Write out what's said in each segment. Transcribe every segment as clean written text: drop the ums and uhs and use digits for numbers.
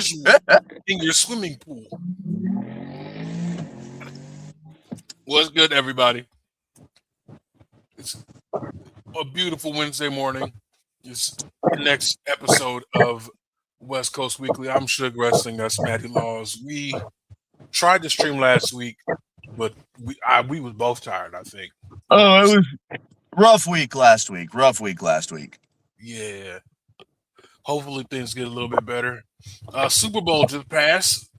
just in your swimming pool. What's good, everybody? It's a beautiful Wednesday morning. It's the next episode of West Coast Weekly. I'm Suge Wrestling. That's Matty Laws. We tried to stream last week, but we was both tired, I think. Oh, it was rough week last week. Yeah. Hopefully things get a little bit better. Super Bowl just passed.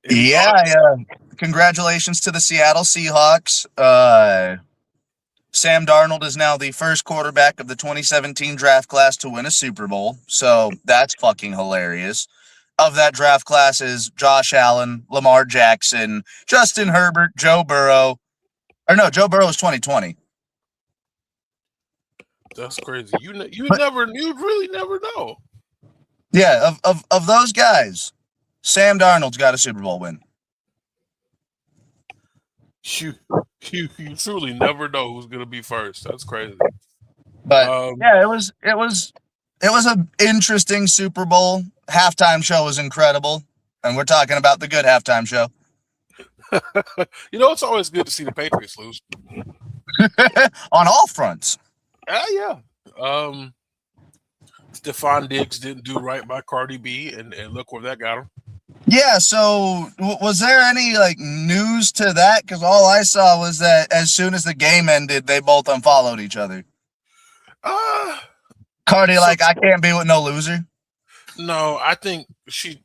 Yeah. Congratulations to the Seattle Seahawks. Sam Darnold is now the first quarterback of the 2017 draft class to win a Super Bowl. So that's fucking hilarious. Of that draft class is Josh Allen, Lamar Jackson, Justin Herbert, Joe Burrow. Or no, Joe Burrow was 2020. That's crazy. You really never know. Yeah, of those guys, Sam Darnold's got a Super Bowl win. You truly never know who's gonna be first. That's crazy. But yeah, it was an interesting Super Bowl. Halftime show was incredible, and we're talking about the good halftime show. It's always good to see the Patriots lose on all fronts. Yeah. Stephon Diggs didn't do right by Cardi B, and look where that got him. Yeah, so was there any news to that? Because all I saw was that as soon as the game ended, they both unfollowed each other. Cardi, I can't be with no loser. No, I think she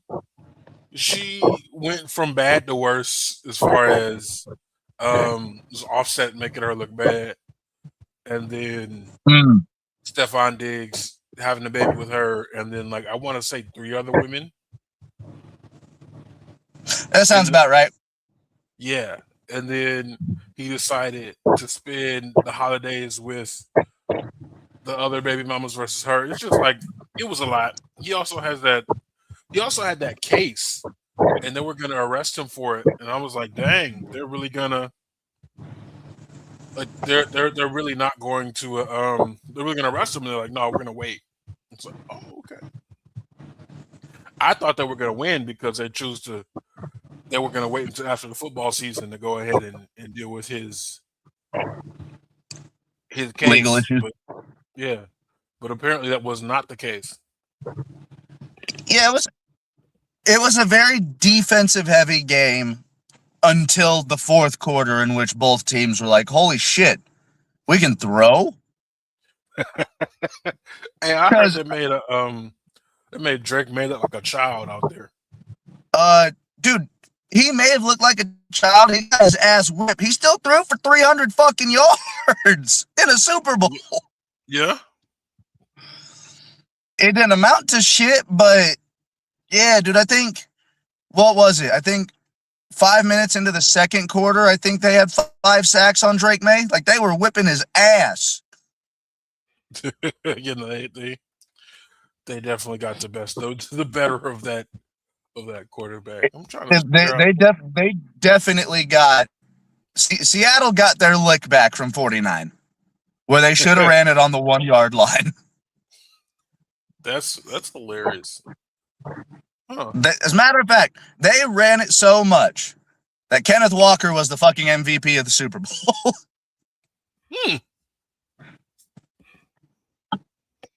went from bad to worse as far as Offset making her look bad, and then Stephon Diggs having a baby with her, and then I want to say 3 other women. That sounds about right. Yeah, and then he decided to spend the holidays with the other baby mamas versus her. It's just it was a lot. He also had that case, and they were gonna arrest him for it. And I was like, dang, they're really gonna they're really not going to they're really gonna arrest him. And they're like, no, we're gonna wait. It's like, oh, okay. I thought they were gonna win because they were gonna wait until after the football season to go ahead and deal with his case. Legal issues. But apparently that was not the case. Yeah, it was a very defensive heavy game until the fourth quarter, in which both teams were like, holy shit, we can throw. Hey, I heard it made Drake made it like a child out there. Dude, he may have looked like a child. He got his ass whipped. He still threw for 300 fucking yards in a Super Bowl. Yeah. It didn't amount to shit, but yeah, dude, I think, what was it? I think 5 minutes into the second quarter, I think they had 5 sacks on Drake May. They were whipping his ass. They definitely got the better of that quarterback. I'm trying to they definitely got Seattle got their lick back from 49, where they should have ran it on the 1 yard line. That's hilarious. Huh. As a matter of fact, they ran it so much that Kenneth Walker was the fucking MVP of the Super Bowl.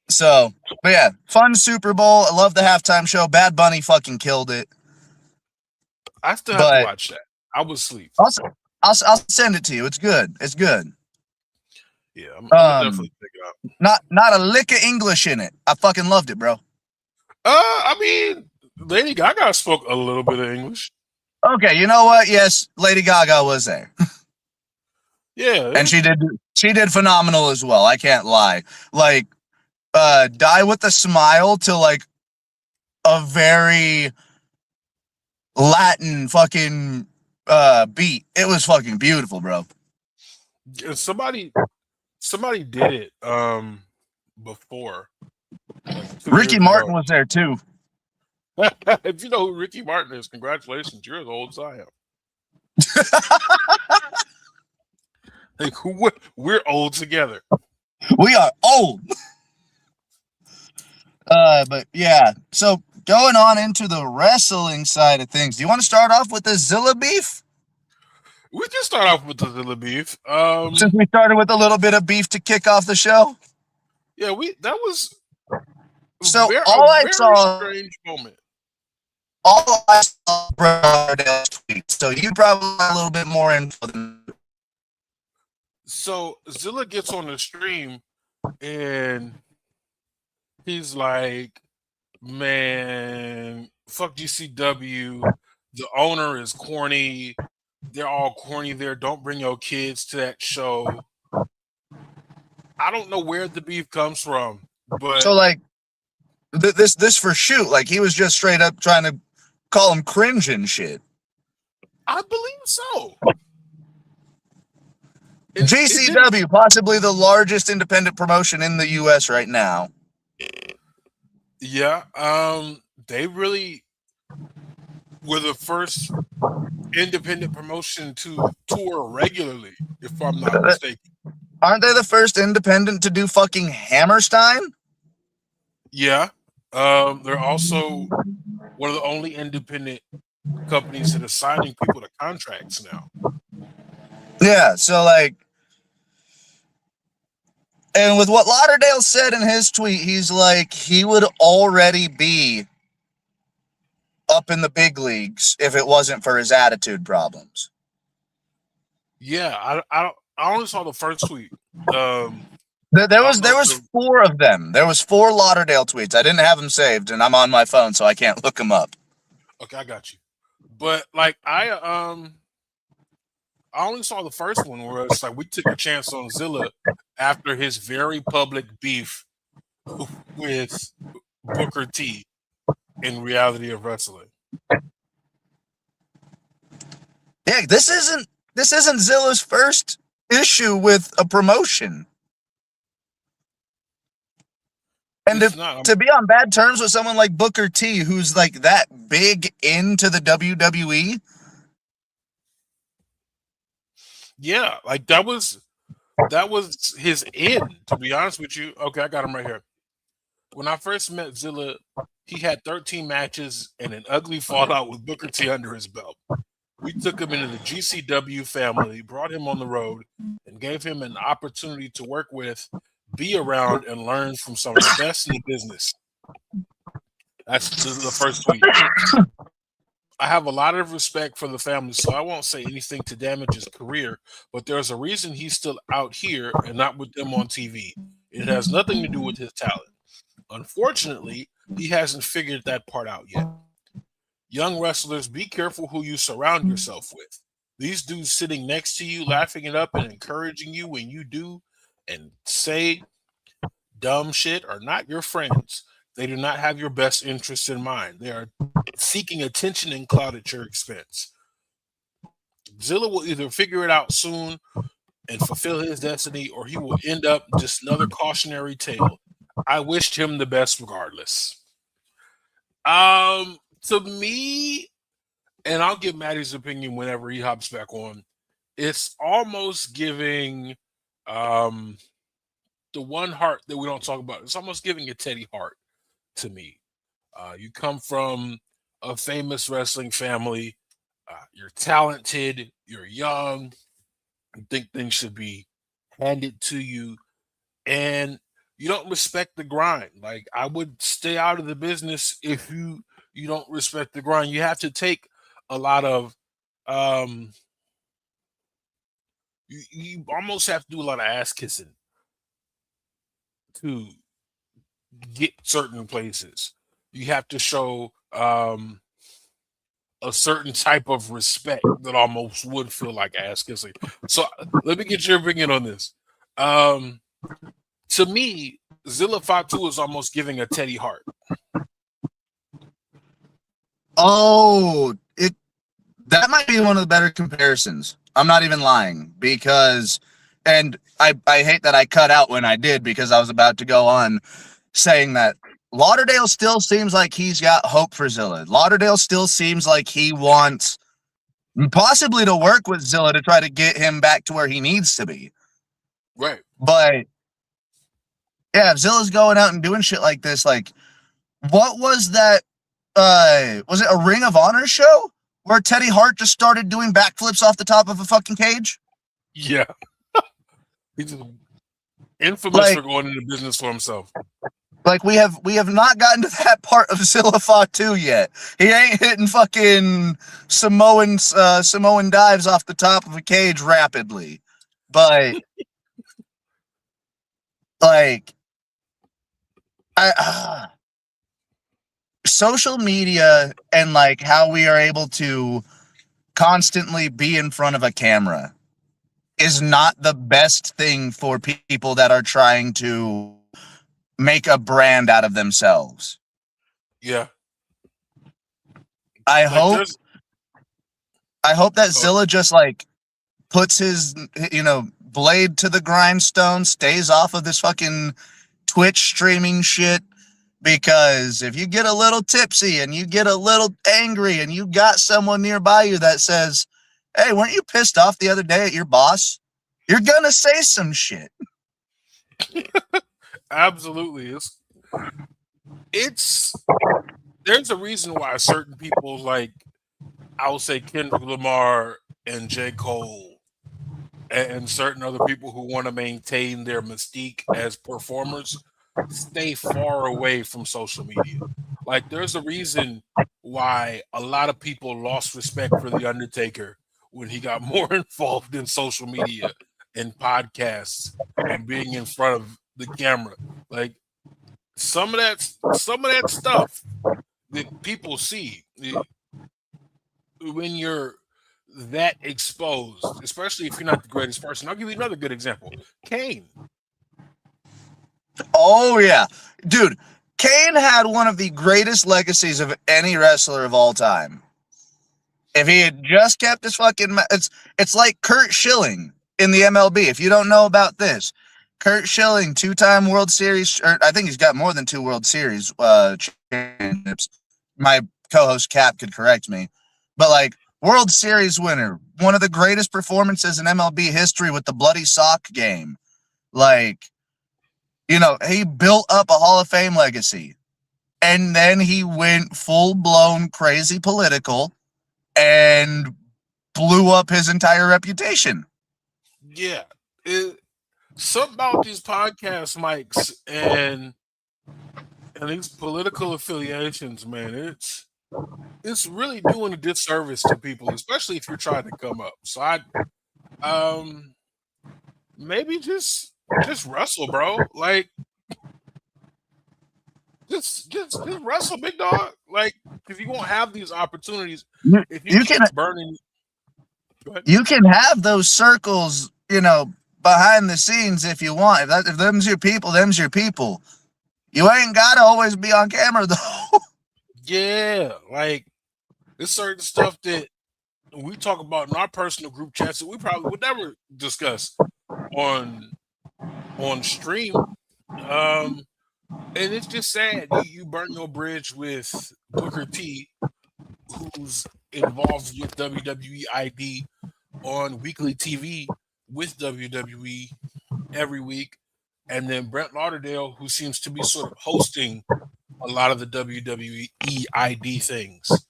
So, but yeah, fun Super Bowl. I love the halftime show. Bad Bunny fucking killed it. I still have to watch that. I was asleep. I'll send it to you. It's good. Yeah, I'm definitely pick it up. Not a lick of English in it. I fucking loved it, bro. I mean, Lady Gaga spoke a little bit of English. Okay, you know what? Yes, Lady Gaga was there. Yeah, and she did phenomenal as well. I can't lie. Die with a Smile to a very Latin fucking beat. It was fucking beautiful, bro. Somebody did it before. Ricky Martin was there too. If you know who Ricky Martin is, congratulations, you're as old as I am. We're old together. We are old. But yeah, so going on into the wrestling side of things, do you want to start off with the Zilla beef? We can start off with the Zilla beef. Since we started with a little bit of beef to kick off the show. Yeah, that was so a all I very saw, strange moment. All I saw Lauderdale's tweet. So you probably have a little bit more info than. So Zilla gets on the stream and he's like, "Man, fuck GCW. The owner is corny. They're all corny there. Don't bring your kids to that show." I don't know where the beef comes from, but so like this for shoot, like he was just straight up trying to call him cringe and shit. I believe so. GCW, possibly the largest independent promotion in the U.S. right now. Yeah, they really were the first independent promotion to tour regularly, if I'm not mistaken. Aren't they the first independent to do fucking Hammerstein? Yeah. They're also one of the only independent companies that are signing people to contracts now. Yeah, so like, and with what Lauderdale said in his tweet, he's like, he would already be up in the big leagues if it wasn't for his attitude problems. Yeah, I only saw the first tweet. There was 4 of them. There was 4 Lauderdale tweets. I didn't have them saved, and I'm on my phone, so I can't look them up. Okay, I got you. But like I only saw the first one where it's like we took a chance on Zilla after his very public beef with Booker T in Reality of Wrestling. Yeah, this isn't Zilla's first issue with a promotion. And to be on bad terms with someone like Booker T, who's like that big into the WWE. Yeah, like that was his end, to be honest with you. Okay, I got him right here. When I first met Zilla, he had 13 matches and an ugly fallout with Booker T under his belt. We took him into the GCW family, brought him on the road, and gave him an opportunity to work with, be around, and learn from some of the best in the business. That's the first tweet. I have a lot of respect for the family, so I won't say anything to damage his career, but there's a reason he's still out here and not with them on TV. It has nothing to do with his talent. Unfortunately, he hasn't figured that part out yet. Young wrestlers, be careful who you surround yourself with. These dudes sitting next to you, laughing it up and encouraging you when you do and say dumb shit are not your friends. They do not have your best interests in mind. They are seeking attention and clout at your expense. Zilla will either figure it out soon and fulfill his destiny, or he will end up just another cautionary tale. I wished him the best regardless. To me, and I'll give Matty's opinion whenever he hops back on, it's almost giving the one Hart that we don't talk about. It's almost giving a Teddy Hart to me. You come from a famous wrestling family. You're talented. You're young. You think things should be handed to you. And you don't respect the grind. Like, I would stay out of the business if you don't respect the grind. You have to take a lot of you almost have to do a lot of ass kissing to get certain places. You have to show a certain type of respect that almost would feel like ass kissing. So let me get your opinion on this. To me, Zilla Fatu is almost giving a Teddy Hart. Oh, that might be one of the better comparisons. I'm not even lying, because, and I hate that I cut out when I did, because I was about to go on saying that Lauderdale still seems like he's got hope for Zilla. Lauderdale still seems like he wants possibly to work with Zilla to try to get him back to where he needs to be. Right. But yeah, if Zilla's going out and doing shit like this, like, what was that was it a Ring of Honor show where Teddy Hart just started doing backflips off the top of a fucking cage? Yeah. He's infamous Like, for going into business for himself. Like we have not gotten to that part of Zilla Fatu yet. He ain't hitting fucking Samoan dives off the top of a cage rapidly, but like social media and like how we are able to constantly be in front of a camera is not the best thing for people that are trying to make a brand out of themselves. Yeah. I hope that Zilla just like puts his, blade to the grindstone, stays off of this fucking Twitch streaming shit, because if you get a little tipsy and you get a little angry and you got someone nearby you that says, "Hey, weren't you pissed off the other day at your boss?" You're gonna say some shit. Absolutely. It's there's a reason why certain people, like I would say Kendrick Lamar and J. Cole and certain other people who want to maintain their mystique as performers, stay far away from social media. Like there's a reason why a lot of people lost respect for The Undertaker when he got more involved in social media and podcasts and being in front of the camera. Like some of that stuff that people see when you're that exposed, especially if you're not the greatest person. I'll give you another good example. Kane. Oh yeah, dude. Kane had one of the greatest legacies of any wrestler of all time. If he had just kept his fucking, it's like Kurt Schilling in the MLB. If you don't know about this, Kurt Schilling, 2-time World Series, or I think he's got more than 2 World Series championships. My co-host Cap could correct me, but like World Series winner, one of the greatest performances in MLB history with the bloody sock game. Like, he built up a Hall of Fame legacy, and then he went full-blown crazy political and blew up his entire reputation. Yeah. Something about these podcast mics and these political affiliations, man, it's really doing a disservice to people, especially if you're trying to come up. So maybe just wrestle, bro. Like just wrestle, big dog. Like, because you won't have these opportunities if you keep burning. You can have those circles, behind the scenes if you want. If them's your people, them's your people. You ain't gotta always be on camera though. Yeah, like there's certain stuff that we talk about in our personal group chats that we probably would never discuss on stream. And it's just sad you burn your bridge with Booker T, who's involved with WWE ID on weekly TV with WWE every week, and then Brent Lauderdale, who seems to be sort of hosting a lot of the WWE ID things.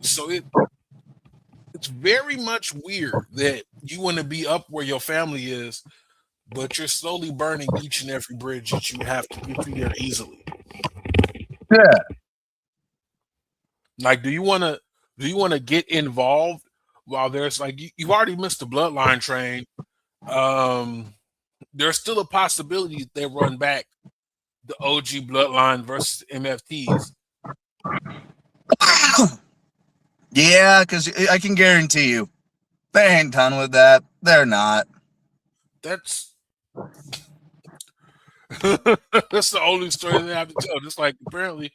So it's very much weird that you want to be up where your family is, but you're slowly burning each and every bridge that you have to get you there easily. Yeah. Like, do you want to get involved while there's like you've already missed the bloodline train? There's still a possibility that they run back the OG bloodline versus MFTs. Yeah, because I can guarantee you, they ain't done with that. They're not. That's that's the only story they have to tell. Just like apparently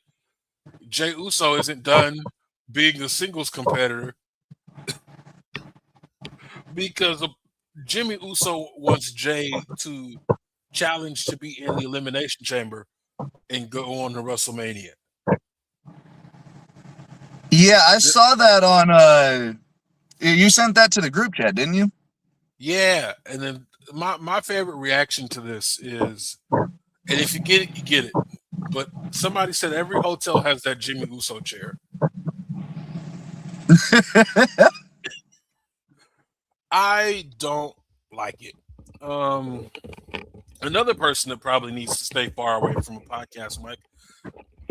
Jey Uso isn't done being a singles competitor because Jimmy Uso wants Jay to challenge to be in the Elimination Chamber and go on to WrestleMania. Yeah, I saw that on you sent that to the group chat, didn't you? Yeah, and then my favorite reaction to this is, and if you get it, you get it. But somebody said every hotel has that Jimmy Uso chair. I don't like it. Another person that probably needs to stay far away from a podcast mic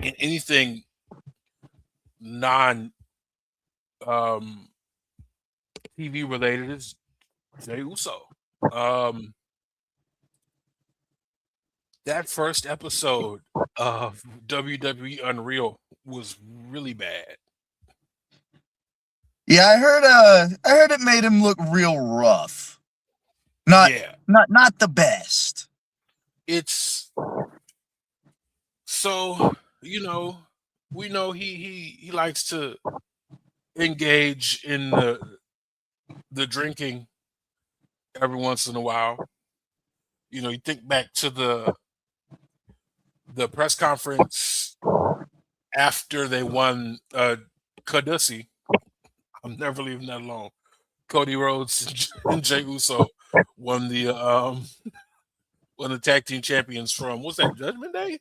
and anything non TV related is Jey Uso. That first episode of WWE Unreal was really bad. Yeah, I heard it made him look real rough. Not the best. It's so, we know he likes to engage in the drinking every once in a while. You think back to the press conference after they won Caducey. I'm never leaving that alone. Cody Rhodes and Jey Uso won the tag team champions from, what's that, Judgment Day?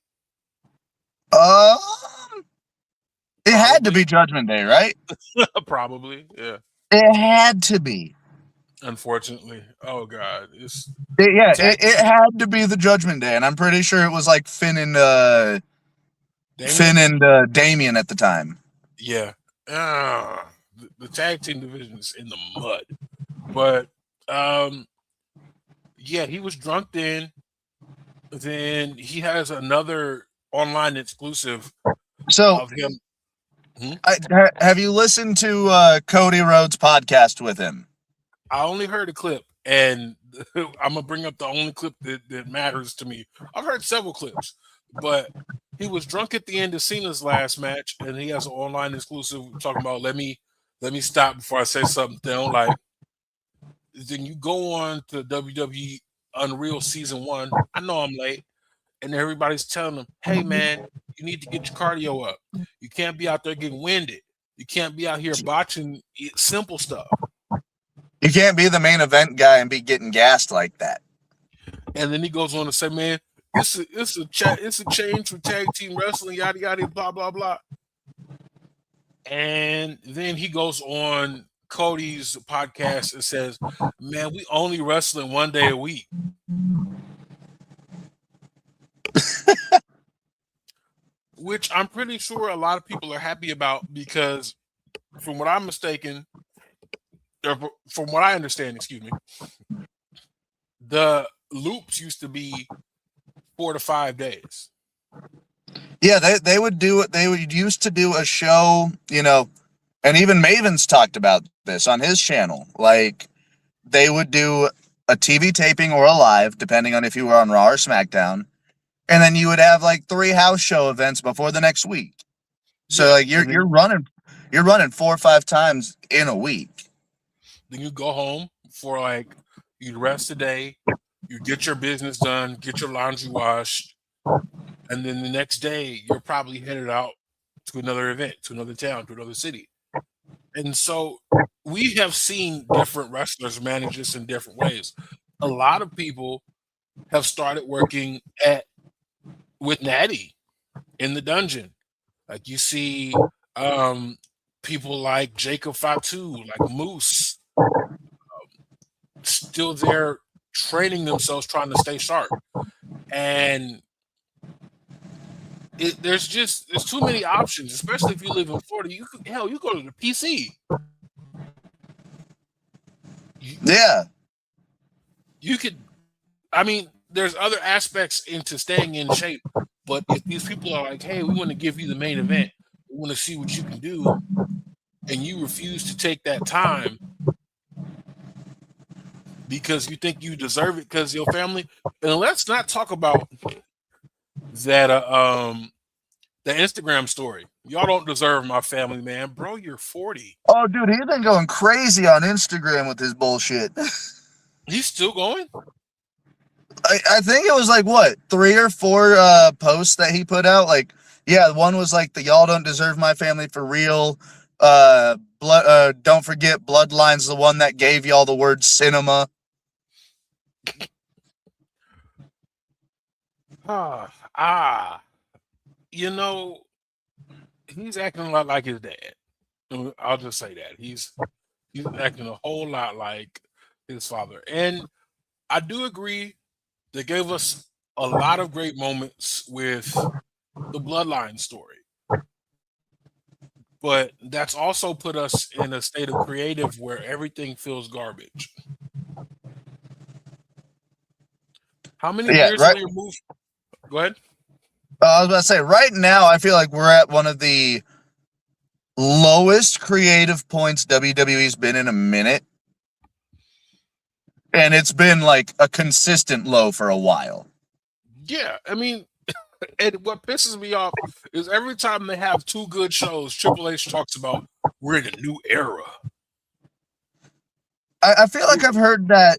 It had to be Judgment Day, right? Probably, yeah. It had to be. Unfortunately, oh god, it had to be the Judgment Day, and I'm pretty sure it was like Finn and Damian at the time. Yeah, the tag team division is in the mud, but yeah, he was drunk then. Then he has another online exclusive of him. Have you listened to Cody Rhodes' podcast with him? I only heard a clip, and I'm gonna bring up the only clip that matters to me. I've heard several clips, but he was drunk at the end of Cena's last match, and he has an online exclusive talking about let me stop before I say something they don't like. Then you go on to WWE Unreal Season 1. I know I'm late, and everybody's telling him, "Hey man, you need to get your cardio up. You can't be out there getting winded. You can't be out here botching simple stuff. You can't be the main event guy and be getting gassed like that." And then he goes on to say, "Man, it's a change for tag team wrestling, yada yada, blah blah blah." And then he goes on Cody's podcast and says, "Man, we only wrestling 1 day a week." Which I'm pretty sure a lot of people are happy about, because from what I'm mistaken, or from what I understand, the loops used to be 4 to 5 days. Yeah, they would used to do a show, and even Maven's talked about this on his channel. Like, they would do a TV taping or a live, depending on if you were on Raw or SmackDown, and then you would have like 3 house show events before the next week. So like you're running 4 or 5 times in a week. Then you go home for like, you rest a day, you get your business done, get your laundry washed, and then the next day you're probably headed out to another event, to another town, to another city. And so we have seen different wrestlers manage this in different ways. A lot of people have started working with Matty in the dungeon. Like, you see people like Jacob Fatu, like Moose, still there training themselves, trying to stay sharp. And there's too many options, especially if you live in Florida. You go to the PC. You could, there's other aspects into staying in shape, but if these people are like, "Hey, we want to give you the main event, we want to see what you can do," and you refuse to take that time because you think you deserve it because your family, and let's not talk about that the Instagram story. Y'all don't deserve my family, man. Bro, you're 40. Oh, dude, he's been going crazy on Instagram with his bullshit. He's still going? I think it was like, what, 3 or 4 posts that he put out? Like, yeah, one was like the "y'all don't deserve my family for real." Don't forget, Bloodline's the one that gave y'all the word cinema. He's acting a lot like his dad. I'll just say that he's acting a whole lot like his father, and I do agree. They gave us a lot of great moments with the Bloodline story, but that's also put us in a state of creative where everything feels garbage. How many Yeah, years right. removed? Go ahead. I was about to say, right now, I feel like we're at one of the lowest creative points WWE's been in a minute. And it's been like a consistent low for a while. Yeah, I mean, and what pisses me off is every time they have two good shows, Triple H talks about we're in a new era. I feel like I've heard that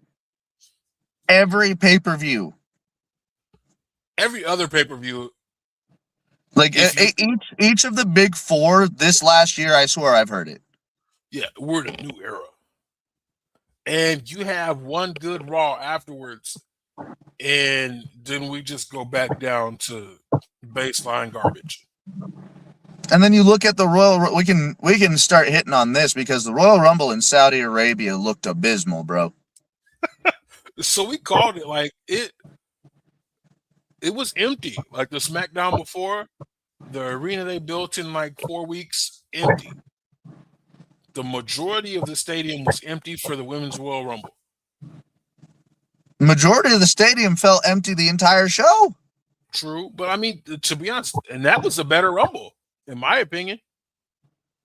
every pay-per-view. Every other pay-per-view, Like each of the big four this last year, I swear I've heard it. Yeah, we're in a new era. And you have one good Raw afterwards, and then we just go back down to baseline garbage. And then you look at the Royal. We can start hitting on this because the Royal Rumble in Saudi Arabia looked abysmal, bro. So we called it like it was empty. Like the SmackDown before, the arena they built in like 4 weeks, empty. The majority of the stadium was empty for the Women's Royal Rumble. Majority of the stadium felt empty the entire show. True, but I mean, to be honest, and that was a better Rumble, in my opinion.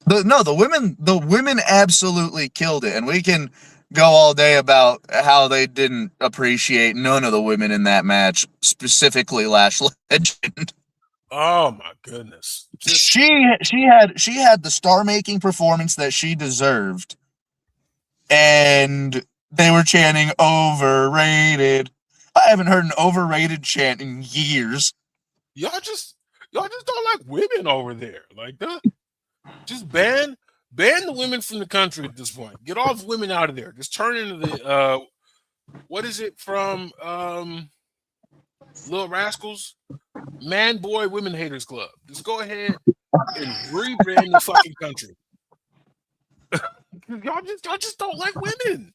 The women absolutely killed it, and we can go all day about how they didn't appreciate none of the women in that match, specifically Lash Legend. Oh my goodness! She had the star-making performance that she deserved, and they were chanting overrated. I haven't heard an overrated chant in years. Y'all just don't like women over there. Like just ban the women from the country at this point. Get all the women out of there. Just turn into the what is it from Little Rascals? Man, boy, women haters club. Just go ahead and rebrand the fucking country. y'all just don't like women.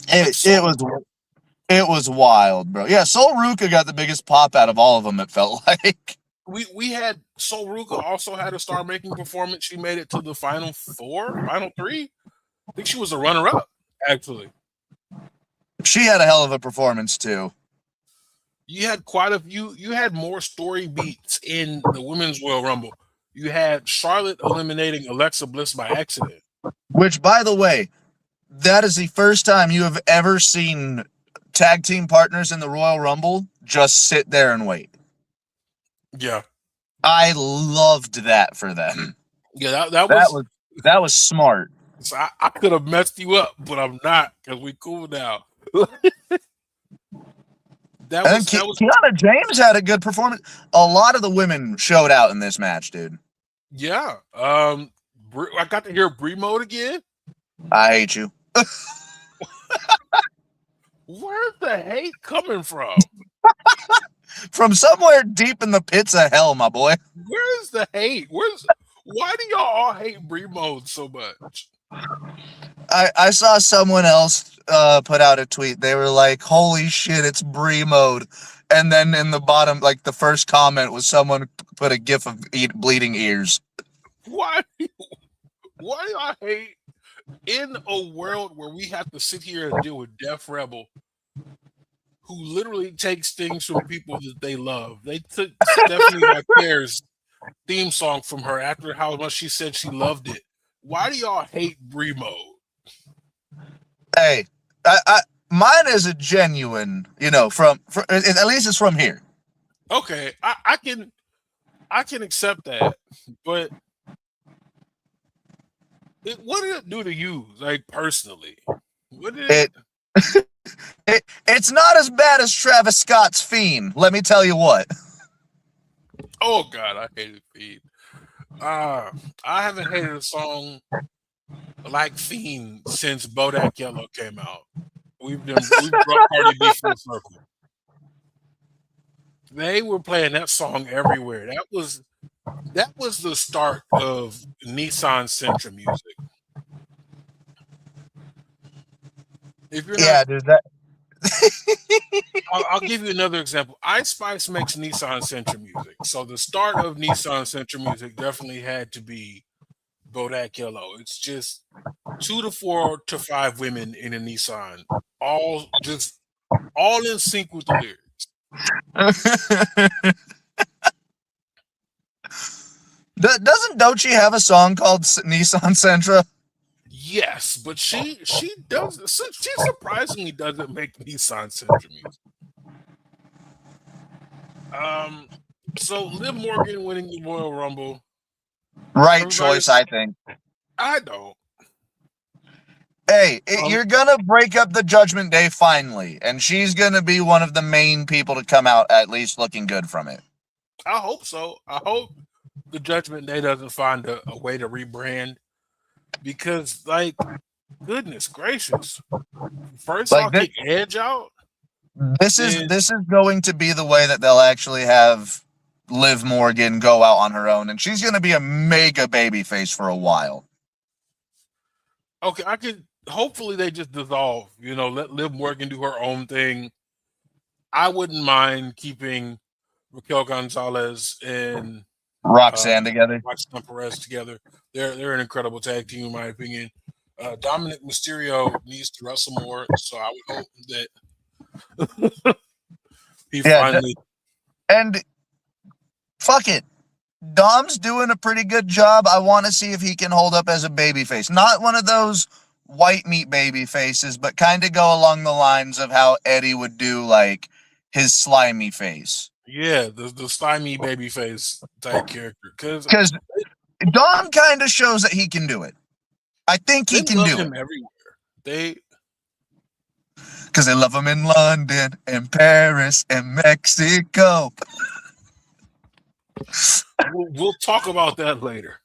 It was wild, bro. Yeah, Sol Ruka got the biggest pop out of all of them. It felt like we had Sol Ruka also had a star making performance. She made it to the final three. I think she was a runner up. Actually, she had a hell of a performance too. You had you had more story beats in the Women's Royal Rumble. You had Charlotte eliminating Alexa Bliss by accident. Which, by the way, that is the first time you have ever seen tag team partners in the Royal Rumble just sit there and wait. Yeah. I loved that for them. Yeah, that was smart. So I could have messed you up, but I'm not because we cool now. Kiana James had a good performance. A lot of the women showed out in this match, dude. Yeah. I got to hear Brie Mode again. I hate you. Where's the hate coming from? From somewhere deep in the pits of hell, my boy. Where's the hate? Why do y'all all hate Brie Mode so much? I saw someone else put out a tweet. They were like, holy shit, it's Brie Mode. And then in the bottom, like the first comment was someone put a gif of bleeding ears. Why do I hate in a world where we have to sit here and deal with Def Rebel, who literally takes things from people that they love? They took Stephanie McCare's theme song from her after how much she said she loved it. Why do y'all hate Brie Mode? Hey, mine is a genuine, from at least it's from here. Okay, I can accept that, but what did it do to you, like personally? What did it's not as bad as Travis Scott's Fiend. Let me tell you what. Oh God, I hated Fiend. I haven't hated a song like Fiend since Bodak Yellow came out. We've brought Cardi B full circle. They were playing that song everywhere. That was That was the start of Nissan Sentra music. If you're not, dude. That I'll give you another example. Ice Spice makes Nissan Sentra music. So the start of Nissan Sentra music definitely had to be Bodak Yellow. It's just 2 to 4 to 5 women in a Nissan, all in sync with the lyrics. doesn't Dochi have a song called Nissan Sentra? Yes, but she surprisingly doesn't make Nissan Sentra music. So Liv Morgan winning the Royal Rumble. Right choice, I think. I don't. Hey, you're gonna break up the Judgment Day finally, and she's gonna be one of the main people to come out at least looking good from it. I hope so. I hope the Judgment Day doesn't find a way to rebrand, because, like, goodness gracious, first Like I'll kick Edge out. This is going to be the way that they'll actually have Liv Morgan go out on her own, and she's going to be a mega babyface for a while. Okay, hopefully they just dissolve. Let Liv Morgan do her own thing. I wouldn't mind keeping Raquel Gonzalez and Roxanne together. Roxanne Perez together. They're an incredible tag team, in my opinion. Dominic Mysterio needs to wrestle more, so I would hope that he finally. And fuck it, Dom's doing a pretty good job. I want to see if he can hold up as a babyface. Not one of those white meat baby faces, but kind of go along the lines of how Eddie would do, like his slimy face. Yeah, the slimy baby face type character. Because Dom kind of shows that he can do it. I think he can do it. Everywhere. Because they love him in London and Paris and Mexico. We'll talk about that later.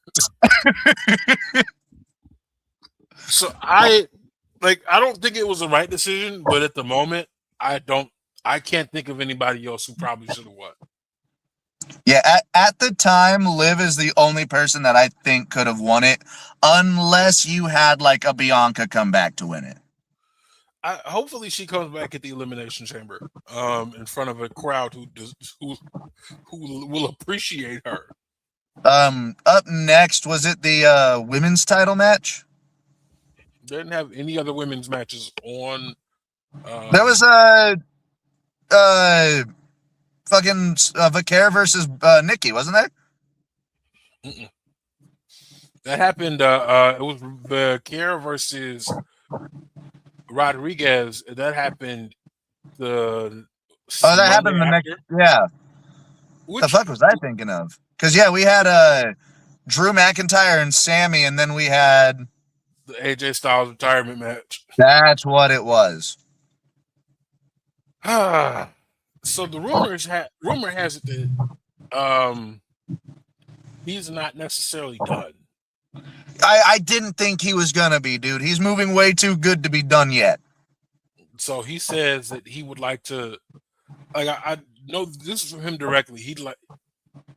So I don't think it was the right decision, but at the moment, I can't think of anybody else who probably should have won. Yeah, at the time, Liv is the only person that I think could have won it, unless you had like a Bianca come back to win it. Hopefully she comes back at the Elimination Chamber, in front of a crowd who will appreciate her. Up next, was it the women's title match? They didn't have any other women's matches on. There was fucking Vaquer versus Nikki, wasn't there? Mm-mm. That happened. It was Vaquer versus Rodriguez. That happened that happened the next. Yeah. What the fuck was I thinking of? Because we had Drew McIntyre and Sammy, and then we had the AJ Styles retirement match. That's what it was. So the rumor has it that he's not necessarily done. I didn't think he was gonna be, dude. He's moving way too good to be done yet. So he says that he would like to, like, I know this is from him directly.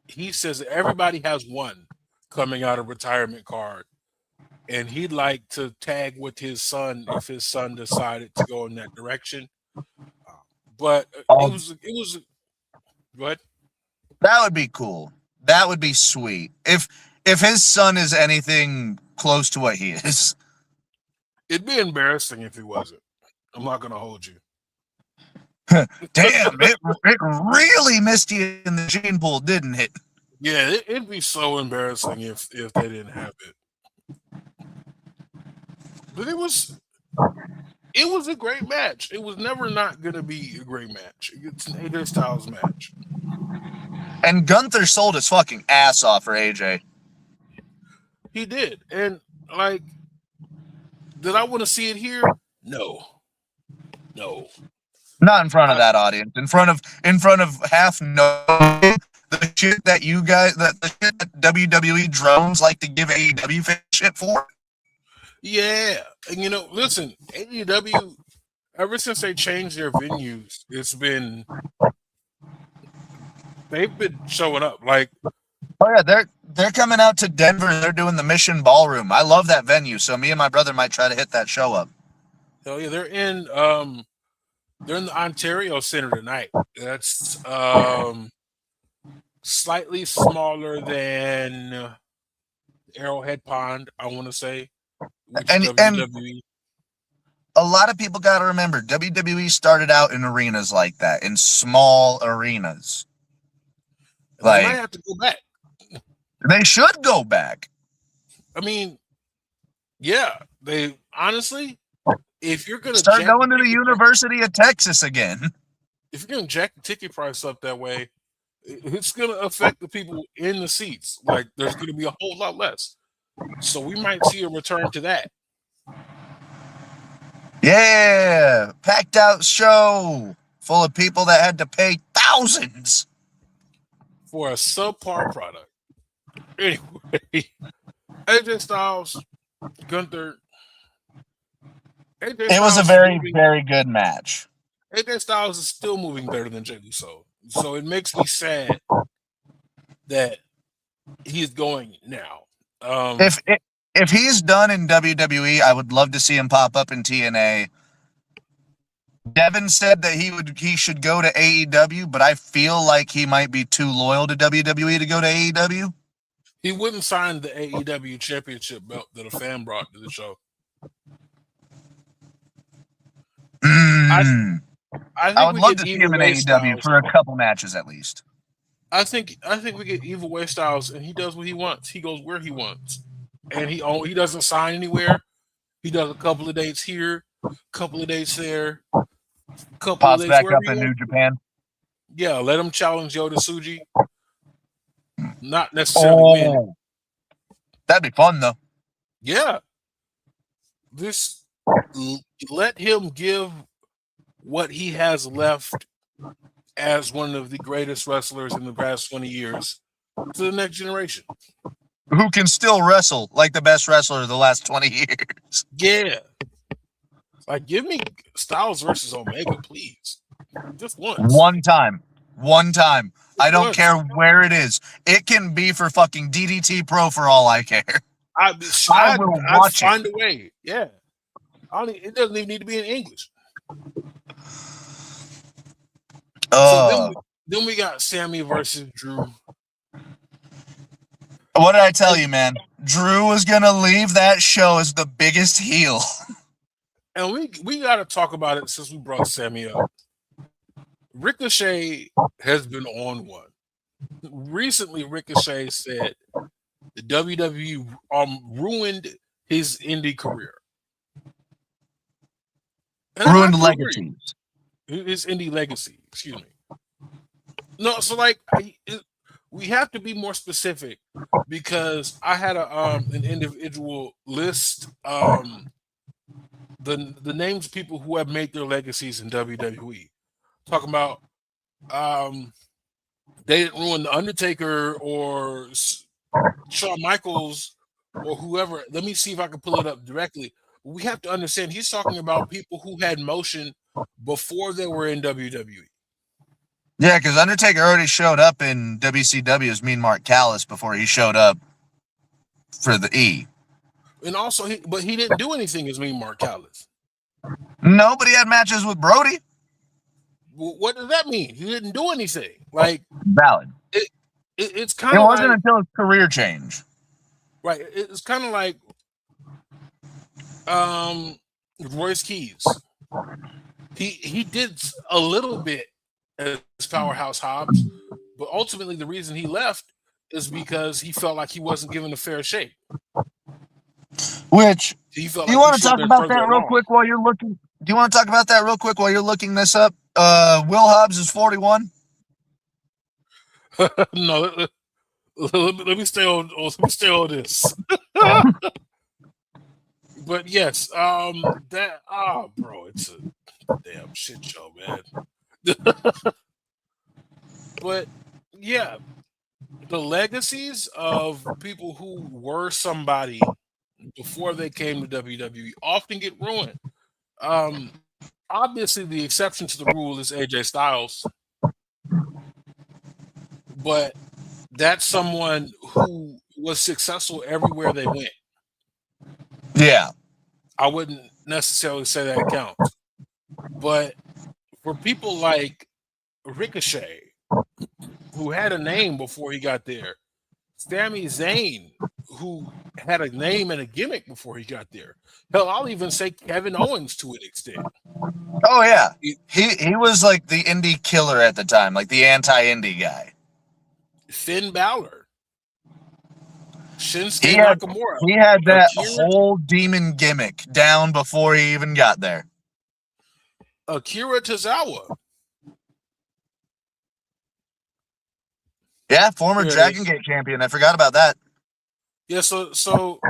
He says that everybody has one coming out of retirement card, and he'd like to tag with his son if his son decided to go in that direction. But it was what? That would be cool. That would be sweet. If his son is anything close to what he is. It'd be embarrassing if he wasn't. I'm not gonna hold you. Damn, it really missed you in the gene pool, didn't it? Yeah, it'd be so embarrassing if they didn't have it. But it was a great match. It was never not gonna be a great match. It's an AJ Styles match. And Gunther sold his fucking ass off for AJ. He did. And like, did I want to see it here? No. Not in front of that audience. In front of half the shit that the shit that WWE drones like to give AEW shit for. Yeah. And listen, AEW, ever since they changed their venues, they've been showing up. Like, Oh yeah, they're coming out to Denver. They're doing the Mission Ballroom. I love that venue, so me and my brother might try to hit that show up. Hell yeah, they're in the Ontario Center tonight. That's slightly smaller than Arrowhead Pond, I want to say, which is And WWE. a lot of people got to remember, WWE started out in arenas like that, in small arenas. They might Like, have to go back. they should go back. I mean, yeah, they honestly, if you're gonna start going to the University of Texas again, if you're gonna jack the ticket price up that way, it's gonna affect the people in the seats. Like, there's gonna be a whole lot less. So we might see a return to that. Yeah, packed out show full of people that had to pay thousands for a subpar product. Anyway, AJ Styles, Gunther. It was a very, very good match. AJ Styles is still moving better than Jey Uso. So it makes me sad that he's going now. If he's done in WWE, I would love to see him pop up in TNA. Devin said that he should go to AEW, but I feel like he might be too loyal to WWE to go to AEW. He wouldn't sign the AEW championship belt that a fan brought to the show. I would love to see him in AEW for a couple matches at least. I think we get Evil Way Styles, and he does what he wants. He goes where he wants, and he doesn't sign anywhere. He does a couple of dates here, a couple of dates there, couple Pops of dates back up in New Japan. Yeah, let him challenge Yota Suji. Not necessarily win. That'd be fun though. Yeah. Let him give what he has left as one of the greatest wrestlers in the past 20 years to the next generation. Who can still wrestle like the best wrestler of the last 20 years. Yeah. Like, give me Styles versus Omega, please. Just once. One time. I don't care where it is. It can be for fucking DDT Pro for all I care. I will watch find a way. Yeah. It doesn't even need to be in English. So then we got Sammy versus Drew. What did I tell you, man? Drew was gonna leave that show as the biggest heel. And we got to talk about it since we brought Sammy up. Ricochet has been on one. Recently, Ricochet said the WWE ruined his indie career. Ruined legacies. His indie legacy, excuse me. No, so like we have to be more specific because I had an individual list the names of people who have made their legacies in WWE. Talking about they didn't ruin The Undertaker or Shawn Michaels or whoever. Let me see if I can pull it up directly. We have to understand he's talking about people who had motion before they were in WWE. Yeah, because Undertaker already showed up in WCW as Mean Mark Callis before he showed up for the E. And also, he didn't do anything as Mean Mark Callis. No, but he had matches with Brody. What does that mean? He didn't do anything. Like, valid. It's kind of. It wasn't until his career change. Right. It's kind of like Royce Keys. He did a little bit as Powerhouse Hobbs, but ultimately the reason he left is because he felt like he wasn't given a fair shake. Which he felt do you want to talk about that real quick while you're looking? Do you want to talk about that real quick while you're looking this up? Will Hobbs is 41. No, let me stay on this. But yes, bro, it's a damn shit show, man. But yeah, the legacies of people who were somebody before they came to WWE often get ruined. Obviously, the exception to the rule is AJ Styles, but that's someone who was successful everywhere they went. Yeah. I wouldn't necessarily say that counts. But for people like Ricochet, who had a name before he got there, Sami Zayn, who had a name and a gimmick before he got there. Hell, I'll even say Kevin Owens to an extent. Oh yeah. He was like the indie killer at the time, like the anti-indie guy. Finn Balor, Shinsuke He had Nakamura, that Akira, whole demon gimmick down before he even got there. Akira Tozawa. Yeah, former Dragon Gate champion. I forgot about that. Yeah, so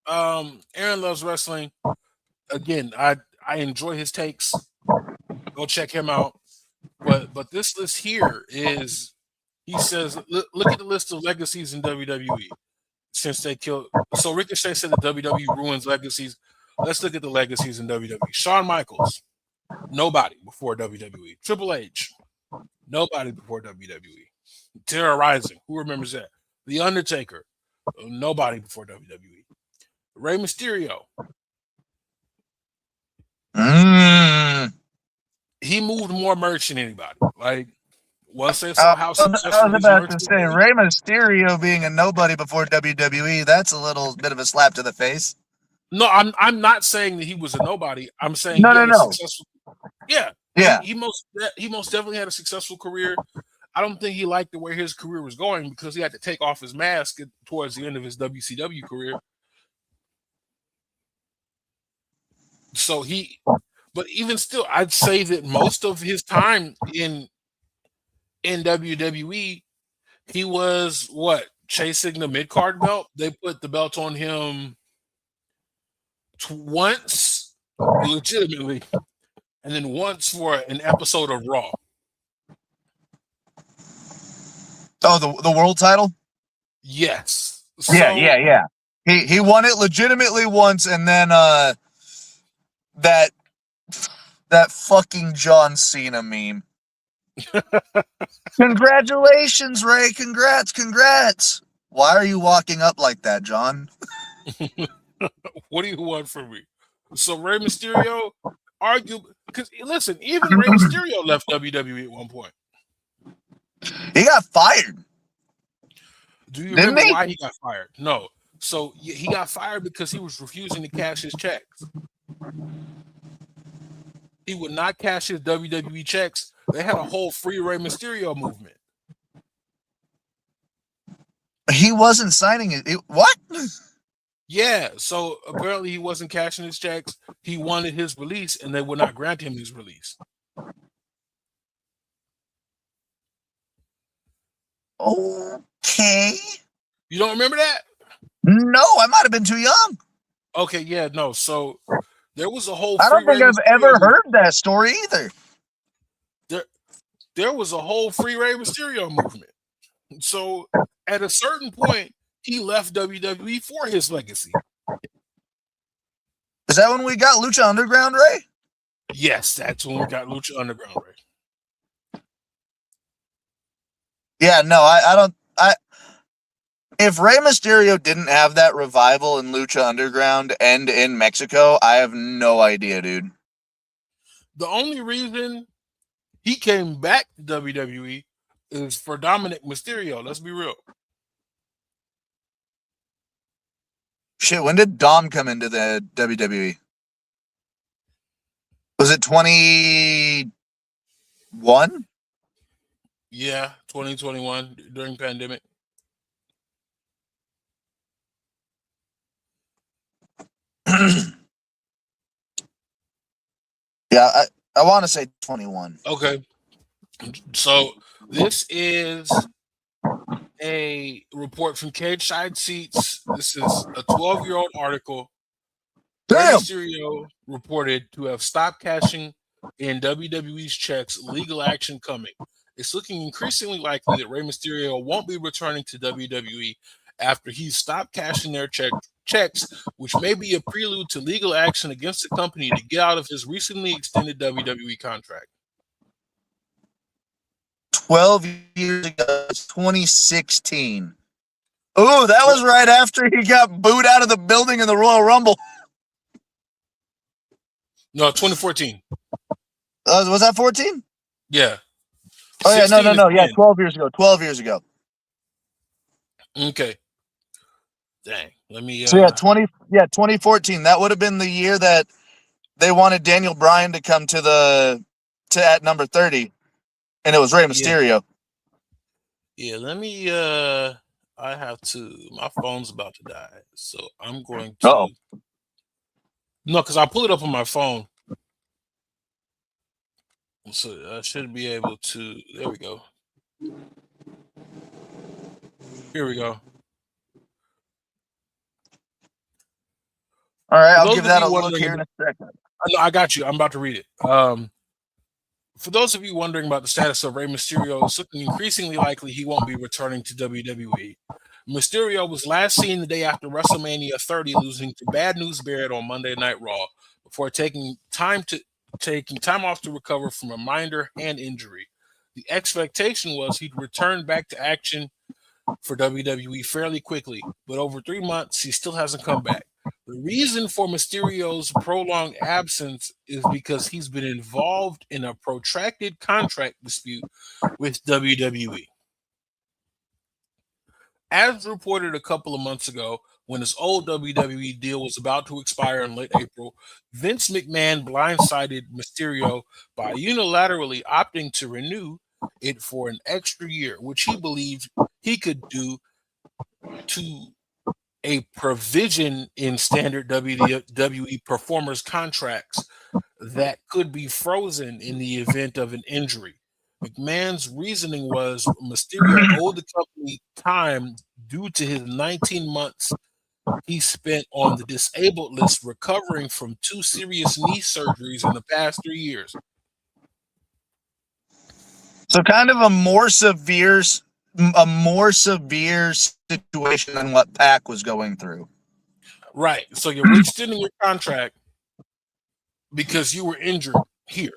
Aaron Loves Wrestling. Again, I enjoy his takes. Go check him out. But this list here is, he says, look at the list of legacies in WWE since they killed. So Ricochet said that WWE ruins legacies. Let's look at the legacies in WWE. Shawn Michaels, nobody before WWE. Triple H, nobody before WWE. Terra Rising, who remembers that? The Undertaker, nobody before WWE. Rey Mysterio. He moved more merch than anybody. Like, once they saw how successful I was his about merch to say, Rey Mysterio being a nobody before WWE, that's a little bit of a slap to the face. No, I'm not saying that he was a nobody. I'm saying no. Successful. Yeah. Yeah. He most definitely had a successful career. I don't think he liked the way his career was going because he had to take off his mask towards the end of his WCW career. So but even still, I'd say that most of his time in WWE, he was chasing the mid-card belt. They put the belt on him once, legitimately, and then once for an episode of Raw. Oh, the world title? Yes. Yeah. He won it legitimately once, and then that fucking John Cena meme. Congratulations, Ray. Congrats. Why are you walking up like that, John? What do you want from me? So Rey Mysterio, because listen, even Rey Mysterio left WWE at one point. He got fired. Do you remember why he got fired? No. So he got fired because he was refusing to cash his checks. He would not cash his WWE checks. They had a whole free Rey Mysterio movement. He wasn't signing it. What? Yeah, so apparently he wasn't cashing his checks. He wanted his release, and they would not grant him his release. Okay. You don't remember that? No, I might have been too young. Okay, yeah, no. So there was a whole. I don't think I've ever heard that story either. There was a whole free Rey Mysterio movement. So at a certain point, he left WWE for his legacy. Is that when we got Lucha Underground, Ray? Yes, that's when we got Lucha Underground, Ray. Yeah, no, I don't. If Rey Mysterio didn't have that revival in Lucha Underground and in Mexico, I have no idea, dude. The only reason he came back to WWE is for Dominic Mysterio. Let's be real. Shit, when did Dom come into the WWE? Was it 2021? Yeah, 2021 during pandemic. Yeah, I want to say 21. Okay. So this is a report from Cage Side Seats. This is a 12-year-old article. Rey Mysterio reported to have stopped cashing in WWE's checks. Legal action coming. It's looking increasingly likely that Rey Mysterio won't be returning to WWE after he stopped cashing their checks, which may be a prelude to legal action against the company to get out of his recently extended WWE contract. 12 years ago. It's 2016. Oh, that was right after he got booed out of the building in the Royal Rumble. No, 2014. Was that 14? Yeah. Oh, yeah, 16 no. is Yeah, 10. 12 years ago. 12 years ago. Okay. Dang. Let me. So, 2014. That would have been the year that they wanted Daniel Bryan to come to at number 30, and it was Rey Mysterio. Yeah, let me. I have to. My phone's about to die, so I'm going to. Uh-oh. No, because I pull it up on my phone, so I should be able to. There we go. Here we go. All right, I'll give that a look here in a second. I got you. I'm about to read it. For those of you wondering about the status of Rey Mysterio, it's looking increasingly likely he won't be returning to WWE. Mysterio was last seen the day after WrestleMania 30, losing to Bad News Barrett on Monday Night Raw, before taking time off to recover from a minor hand injury. The expectation was he'd return back to action for WWE fairly quickly, but over 3 months, he still hasn't come back. The reason for Mysterio's prolonged absence is because he's been involved in a protracted contract dispute with WWE. As reported a couple of months ago, when his old WWE deal was about to expire in late April, Vince McMahon blindsided Mysterio by unilaterally opting to renew it for an extra year, which he believed he could do to a provision in standard WWE performers contracts that could be frozen in the event of an injury. McMahon's reasoning was Mysterio owed the company time due to his 19 months he spent on the disabled list recovering from 2 serious knee surgeries in the past 3 years. So kind of a more severe situation than what Pac was going through. Right. So you're extending your contract because you were injured here.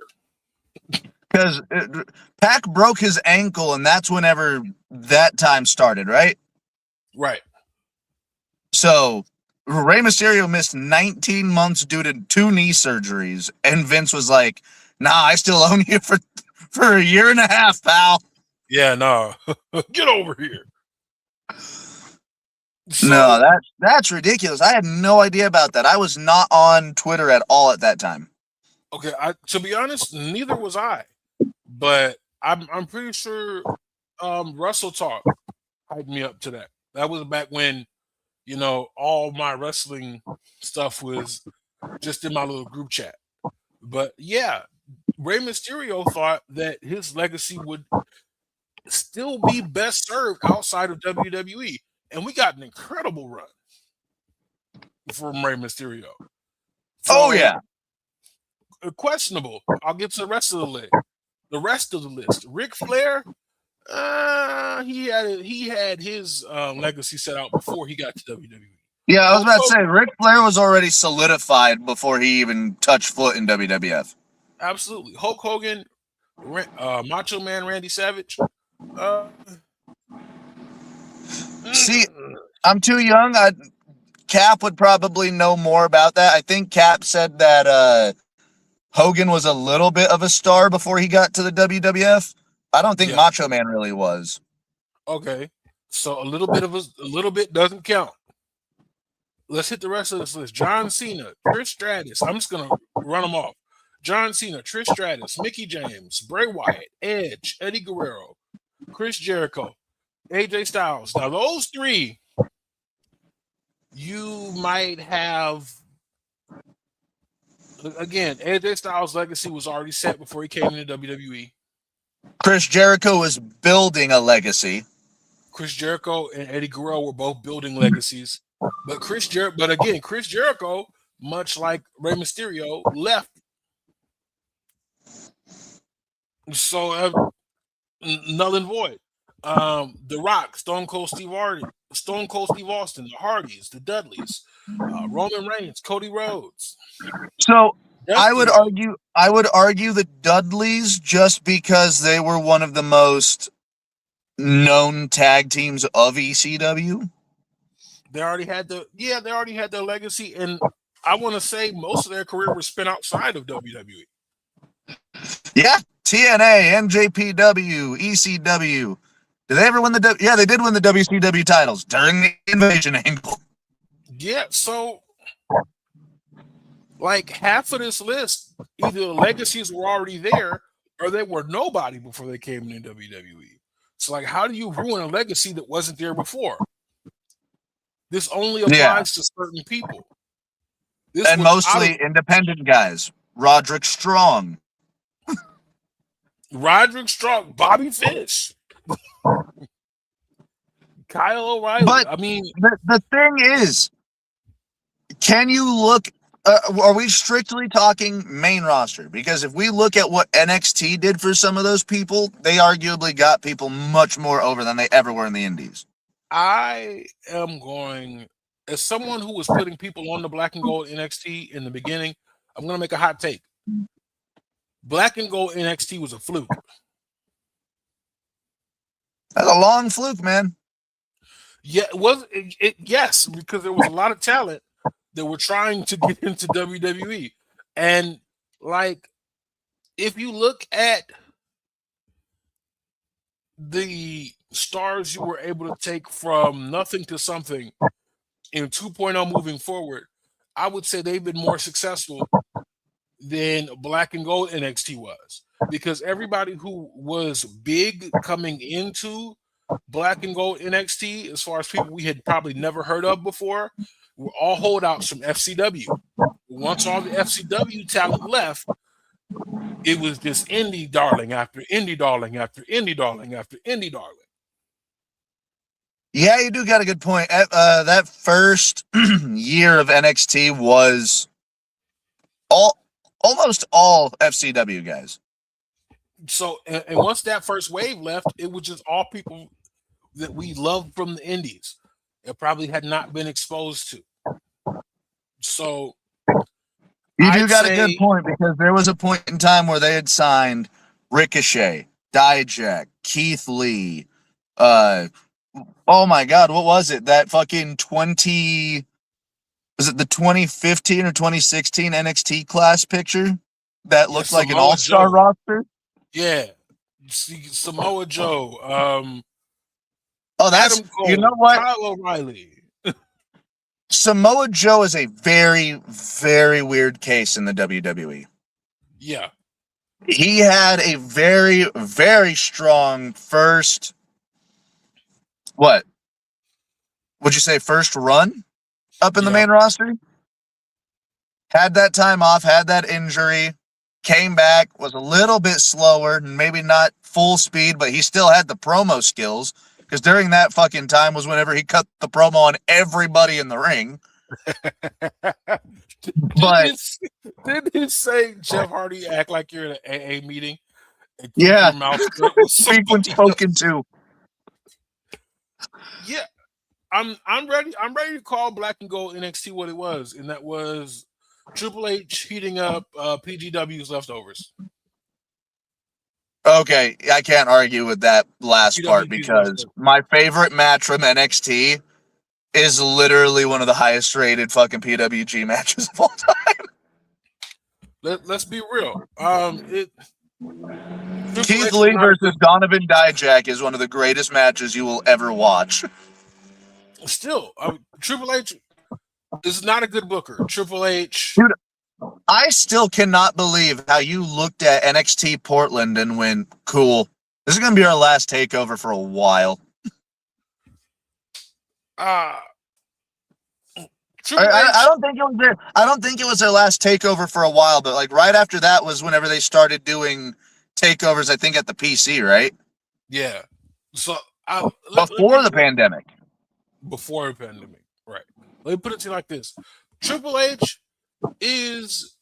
Because Pac broke his ankle, and that's whenever that time started, right? Right. So Rey Mysterio missed 19 months due to 2 knee surgeries, and Vince was like, "Nah, I still own you for a year and a half, pal." Yeah, no. Get over here. So, no, that's ridiculous. I had no idea about that. I was not on Twitter at all at that time. Okay, to be honest, neither was I. But I'm pretty sure Russell Talk hyped me up to that. That was back when, all my wrestling stuff was just in my little group chat. But yeah, Rey Mysterio thought that his legacy would still be best served outside of WWE. And we got an incredible run from Rey Mysterio. Oh, yeah. Questionable. I'll get to the rest of the list. Ric Flair, he had his legacy set out before he got to WWE. Yeah, I was about to say, Ric Flair was already solidified before he even touched foot in WWF. Absolutely. Hulk Hogan, Macho Man Randy Savage. See, I'm too young. Cap would probably know more about that. I think Cap said that Hogan was a little bit of a star before he got to the WWF. I don't think Macho Man really was. Okay, so a little bit doesn't count. Let's hit the rest of this list. John Cena, Trish Stratus. I'm just gonna run them off. John Cena, Trish Stratus, Mickey James, Bray Wyatt, Edge, Eddie Guerrero, Chris Jericho, AJ Styles. Now those 3, you might have. Again, AJ Styles' legacy was already set before he came into WWE. Chris Jericho was building a legacy. Chris Jericho and Eddie Guerrero were both building legacies. But Chris Jericho, much like Rey Mysterio, left. So null and void. The Rock, Stone Cold Steve Austin, the Hardys, the Dudleys, Roman Reigns, Cody Rhodes. So I would Definitely. argue the Dudleys just because they were one of the most known tag teams of ECW. They already had they already had their legacy, and I want to say most of their career was spent outside of WWE. Yeah, TNA, NJPW, ECW. Did they ever win the? Yeah, they did win the WCW titles during the Invasion angle. Yeah, so like half of this list, either the legacies were already there or they were nobody before they came into WWE. So like, how do you ruin a legacy that wasn't there before? This only Yeah, applies to certain people. This and was out of mostly independent guys. Roderick Strong. Roderick Strong, Bobby Fish, Kyle O'Reilly. But I mean, the thing is, can you look? Are we strictly talking main roster? Because if we look at what NXT did for some of those people, they arguably got people much more over than they ever were in the Indies. I am going as someone who was putting people on the black and gold NXT in the beginning. I'm going to make a hot take. Black and gold NXT was a fluke. That's a long fluke, man. Yeah, it was. Yes, because there was a lot of talent that were trying to get into WWE, and like if you look at the stars you were able to take from nothing to something in 2.0 moving forward, I would say they've been more successful than Black and Gold NXT was, because everybody who was big coming into Black and Gold NXT, as far as people we had probably never heard of before, were all holdouts from FCW. Once all the FCW talent left, it was just indie darling after indie darling after indie darling after indie darling. Yeah, you do got a good point. That first year of NXT was almost all FCW guys. So, and once that first wave left, it was just all people that we loved from the indies. It probably had not been exposed to. So, You do I'd got a good say, point because there was a point in time where they had signed Ricochet, Dijak, Keith Lee. Oh my God, what was it? That fucking 20 was it the 2015 or 2016 NXT class picture that yeah, looked like an Samoa all-star Joe. roster? Yeah, Samoa Joe, Oh, that's Adam you know Cole, what? Kyle O'Reilly. Samoa Joe is a very, very weird case in the WWE. Yeah, He had a very, very strong first, what would you say, first run up in the yeah. main roster? Had that time off, had that injury, came back, was a little bit slower, maybe not full speed, but he still had the promo skills. Because during that fucking time was whenever he cut the promo on everybody in the ring. didn't But it, didn't it say Jeff Hardy act like you're at an AA meeting and keep yeah, your mouth shut with speak when somebody spoken else? to. Yeah, I'm ready. I'm ready to call Black and Gold NXT what it was, and that was Triple H heating up PGW's leftovers. Okay, I can't argue with that last part PWG's because leftovers. my favorite match from NXT is literally one of the highest rated fucking PWG matches of all time. Let's be real. It Triple Keith H was Lee not a versus good. Donovan Dijak is one of the greatest matches you will ever watch. Still, Triple H is not a good booker. Triple H. Dude, I still cannot believe how you looked at NXT Portland and went, cool. This is going to be our last takeover for a while. Uh I, Triple I, I H. don't think it was their. I don't think it was their last takeover for a while, but like right after that was whenever they started doing takeovers. I think at the PC, right Yeah. So let me before the pandemic. before the pandemic, right? Let me put it to you like this: Triple H is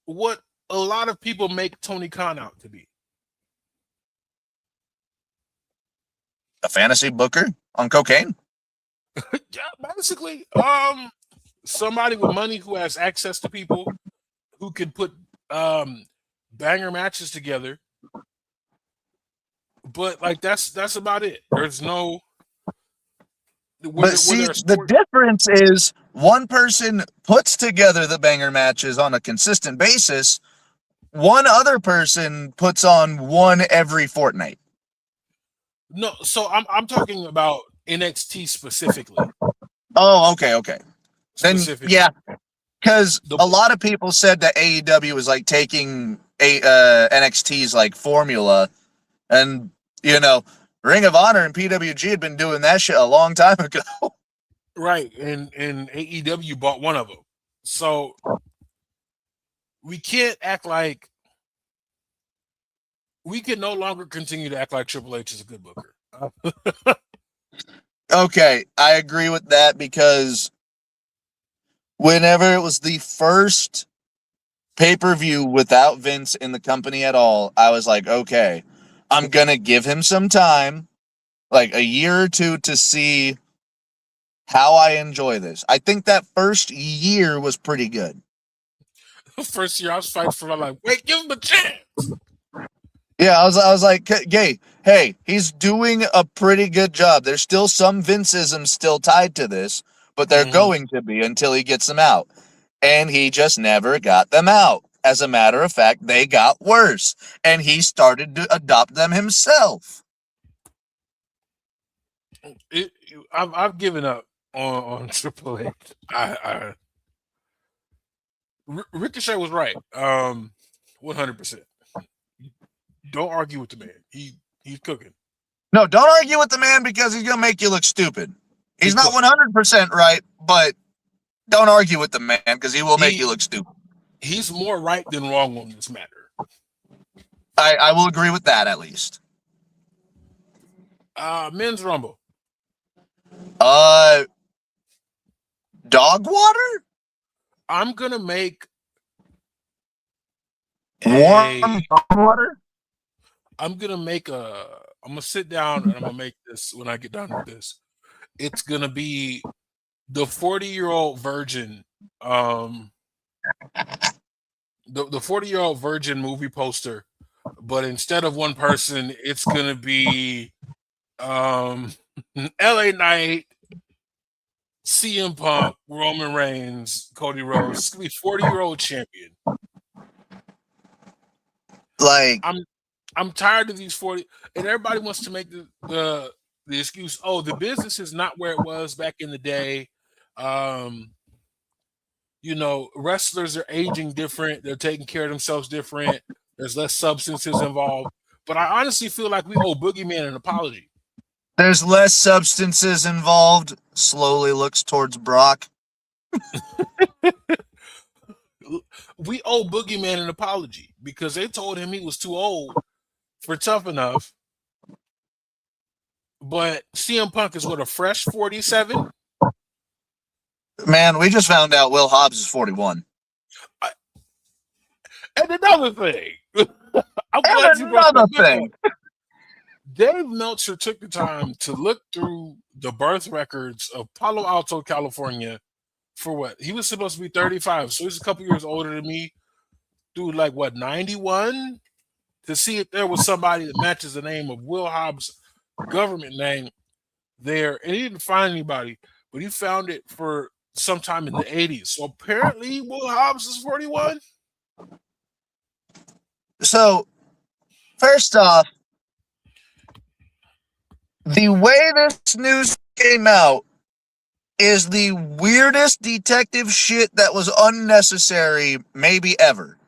what a lot of people make Tony Khan out to be. A fantasy booker on cocaine. Yeah, basically, somebody with money who has access to people who could put banger matches together. But like that's about it. There's no. But see, the difference is one person puts together the banger matches on a consistent basis. One other person puts on one every fortnight. No, so I'm talking about NXT specifically. Oh, okay. Then yeah, because a lot of people said that AEW was like taking NXT's like formula, and Ring of Honor and PWG had been doing that shit a long time ago. Right, and AEW bought one of them. So we can't act like we can no longer continue to act like Triple H is a good booker. Okay, I agree with that because whenever it was the first pay-per-view without Vince in the company at all, I was like, okay, I'm going to give him some time, like a year or two, to see how I enjoy this. I think that first year was pretty good. First year I was fighting for my life. Wait, give him a chance. Yeah, I was like, hey, he's doing a pretty good job. There's still some Vinceism still tied to this, but they're going to be until he gets them out. And he just never got them out. As a matter of fact, they got worse, and he started to adopt them himself. I've given up on Triple H. Ricochet was right, 100%. Don't argue with the man. He's cooking. No, don't argue with the man because he's gonna make you look stupid. He's not 100% right, but don't argue with the man because he will make you look stupid. He's more right than wrong on this matter. I will agree with that at least. Men's Rumble. Dog water? I'm gonna make warm dog water. I'm gonna sit down and I'm gonna make this when I get done with this. It's gonna be the 40-year-old virgin, the 40-year-old virgin movie poster, but instead of one person, it's gonna be LA Knight, CM Punk, Roman Reigns, Cody Rhodes. It's gonna be 40-year-old champion. Like I'm tired of these 40, and everybody wants to make the excuse, oh, the business is not where it was back in the day. Wrestlers are aging different. They're taking care of themselves different. There's less substances involved. But I honestly feel like we owe Boogeyman an apology. There's less substances involved. Slowly looks towards Brock. We owe Boogeyman an apology because they told him he was too old for Tough Enough. But CM Punk is a fresh 47? Man, we just found out Will Hobbs is 41. And another thing. Dave Meltzer took the time to look through the birth records of Palo Alto, California for what? He was supposed to be 35, so he's a couple years older than me. Dude, 91? To see if there was somebody that matches the name of Will Hobbs' government name there. And he didn't find anybody, but he found it for sometime in the 80s. So apparently Will Hobbs is 41. So, first off, the way this news came out is the weirdest detective shit that was unnecessary maybe ever.